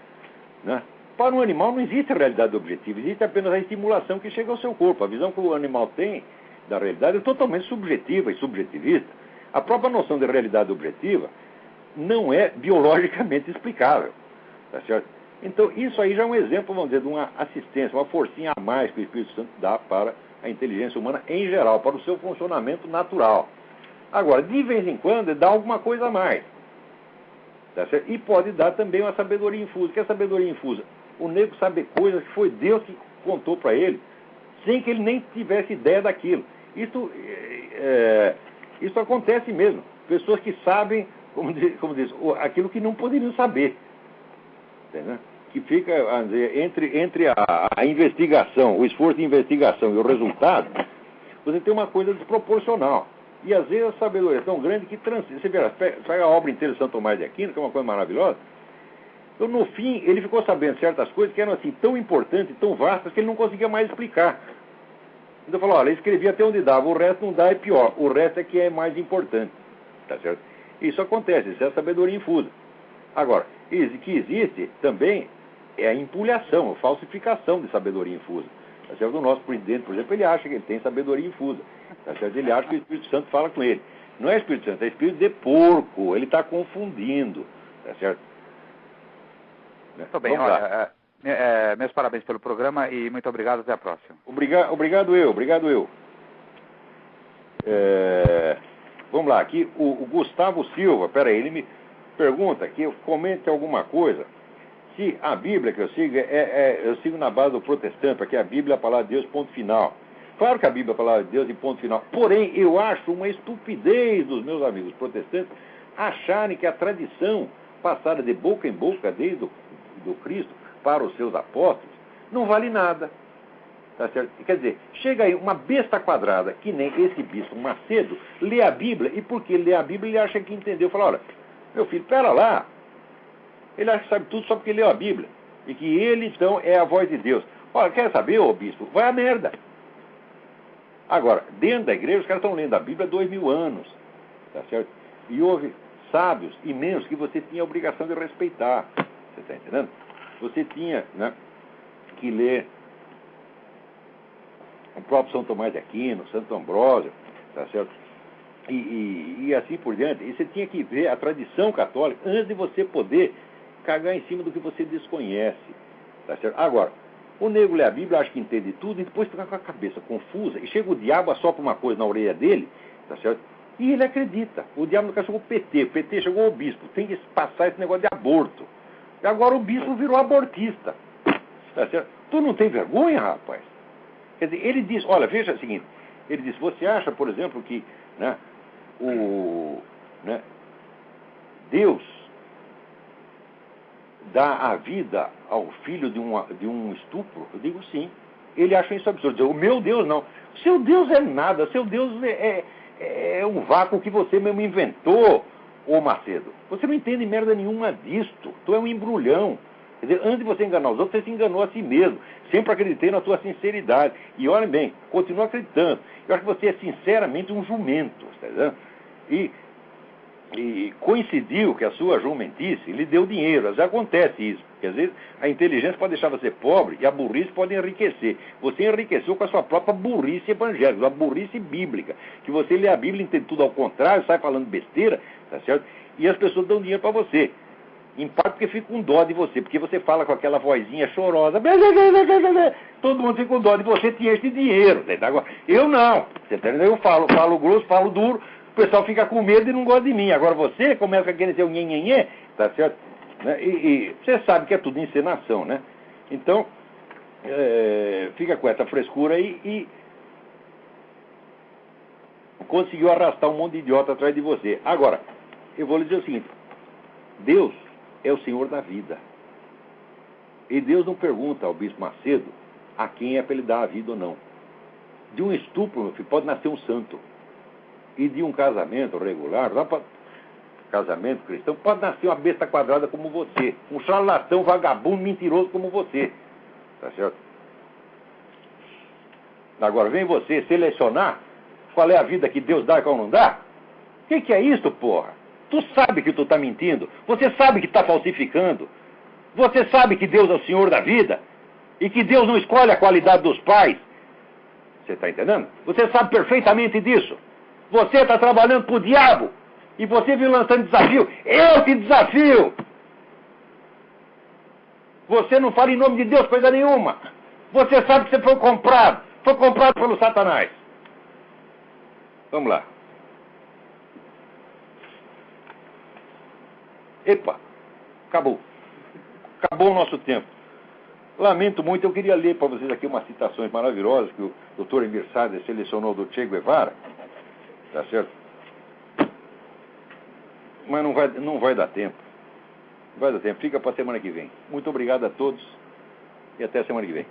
Né? Para um animal não existe realidade objetiva, existe apenas a estimulação que chega ao seu corpo. A visão que o animal tem da realidade é totalmente subjetiva e subjetivista. A própria noção de realidade objetiva não é biologicamente explicável. Tá certo? Então, isso aí já é um exemplo, vamos dizer, de uma assistência, uma forcinha a mais que o Espírito Santo dá para a inteligência humana em geral, para o seu funcionamento natural. Agora, de vez em quando, ele dá alguma coisa a mais. Tá certo? E pode dar também uma sabedoria infusa. O que é sabedoria infusa? O nego sabe coisas que foi Deus que contou para ele, sem que ele nem tivesse ideia daquilo. Isso acontece mesmo. Pessoas que sabem, como diz, aquilo que não poderiam saber. Entendeu? Que fica, vamos dizer, entre a investigação, o esforço de investigação e o resultado, você tem uma coisa desproporcional. E às vezes a sabedoria é tão grande que transcende. Você vê, pega a obra inteira de Santo Tomás de Aquino, que é uma coisa maravilhosa. Então, no fim, ele ficou sabendo certas coisas que eram assim tão importantes, tão vastas, que ele não conseguia mais explicar. Então falou, olha, escrevi até onde dava, o resto não dá, é pior. O resto é que é mais importante. Tá certo? Isso acontece, isso é a sabedoria infusa. Agora, que existe também é a empulhação, a falsificação de sabedoria infusa. Tá certo? O nosso presidente, por exemplo, ele acha que ele tem sabedoria infusa. Tá certo? Ele acha que o Espírito Santo fala com ele. Não é Espírito Santo, é Espírito de porco. Ele está confundindo. Tá certo? Muito bem, olha, meus parabéns pelo programa e muito obrigado, até a próxima. Obrigado eu. Vamos lá, aqui o Gustavo Silva, peraí, ele me pergunta que eu comente alguma coisa. Se a Bíblia que eu sigo, eu sigo na base do protestante, porque a Bíblia é a palavra de Deus, ponto final. Claro que a Bíblia é a palavra de Deus e ponto final. Porém, eu acho uma estupidez dos meus amigos protestantes acharem que a tradição passada de boca em boca desde do Cristo para os seus apóstolos não vale nada. Tá certo? Quer dizer, chega aí uma besta quadrada, que nem esse bispo Macedo, lê a Bíblia, e porque lê a Bíblia ele acha que entendeu. Fala, olha, meu filho, pera lá. Ele acha que sabe tudo só porque leu a Bíblia. E que ele, então, é a voz de Deus. Olha, quer saber, ô bispo? Vai a merda. Agora, dentro da igreja, os caras estão lendo a Bíblia há 2000 anos. Tá certo? E houve sábios imensos que você tinha a obrigação de respeitar. Você está entendendo? Você tinha, né, que ler o próprio São Tomás de Aquino, Santo Ambrósio, tá certo? E assim por diante. E você tinha que ver a tradição católica antes de você poder cagar em cima do que você desconhece. Tá certo? Agora, o nego lê a Bíblia, acha que entende tudo, e depois fica com a cabeça confusa, e chega o diabo, assopra uma coisa na orelha dele, tá certo? E ele acredita. O diabo nunca chegou o PT chegou o bispo. Tem que passar esse negócio de aborto. E agora o bispo virou abortista. Tá certo? Tu não tem vergonha, rapaz? Quer dizer, ele diz, olha, veja o seguinte, ele diz, você acha, por exemplo, que, né, Deus dá a vida ao filho de um estupro? Eu digo sim. Ele acha isso absurdo. O meu Deus não. Seu Deus é nada. Seu Deus é um vácuo que você mesmo inventou, ô Macedo. Você não entende merda nenhuma disto. Tu é um embrulhão. Quer dizer, antes de você enganar os outros, você se enganou a si mesmo. Sempre acreditei na tua sinceridade. E olhem bem, continua acreditando. Eu acho que você é sinceramente um jumento. Tá entendendo? E coincidiu que a sua jumentice lhe deu dinheiro. Já acontece isso. Porque às vezes a inteligência pode deixar você pobre e a burrice pode enriquecer. Você enriqueceu com a sua própria burrice evangélica, a burrice bíblica. Que você lê a Bíblia, entende tudo ao contrário, sai falando besteira, tá certo? E as pessoas dão dinheiro para você. Em parte porque fica com dó de você, porque você fala com aquela vozinha chorosa. Todo mundo fica com dó de você, tinha esse dinheiro. Agora, eu não. Você tá entendendo? Eu falo grosso, falo duro, o pessoal fica com medo e não gosta de mim. Agora você começa a querer ser um nhenhenhê, tá certo? Né? E você sabe que é tudo encenação, né? Então, fica com essa frescura aí e conseguiu arrastar um monte de idiota atrás de você. Agora, eu vou lhe dizer o seguinte, Deus é o Senhor da vida. E Deus não pergunta ao bispo Macedo a quem é para ele dar a vida ou não. De um estupro, meu filho, pode nascer um santo. E de um casamento regular, casamento cristão, pode nascer uma besta quadrada como você. Um charlatão, vagabundo, mentiroso como você. Tá certo? Agora, vem você selecionar qual é a vida que Deus dá e qual não dá? O que é isso, porra? Tu sabe que tu está mentindo. Você sabe que está falsificando. Você sabe que Deus é o Senhor da vida. E que Deus não escolhe a qualidade dos pais. Você está entendendo? Você sabe perfeitamente disso. Você está trabalhando para o diabo. E você vem lançando desafio. Eu te desafio. Você não fala em nome de Deus coisa nenhuma. Você sabe que você foi comprado. Foi comprado pelo Satanás. Vamos lá. Epa, acabou. Acabou o nosso tempo. Lamento muito, eu queria ler para vocês aqui umas citações maravilhosas que o Dr. Emir Sader selecionou do Che Guevara. Tá certo? Mas não vai dar tempo. Não vai dar tempo. Fica para a semana que vem. Muito obrigado a todos e até a semana que vem.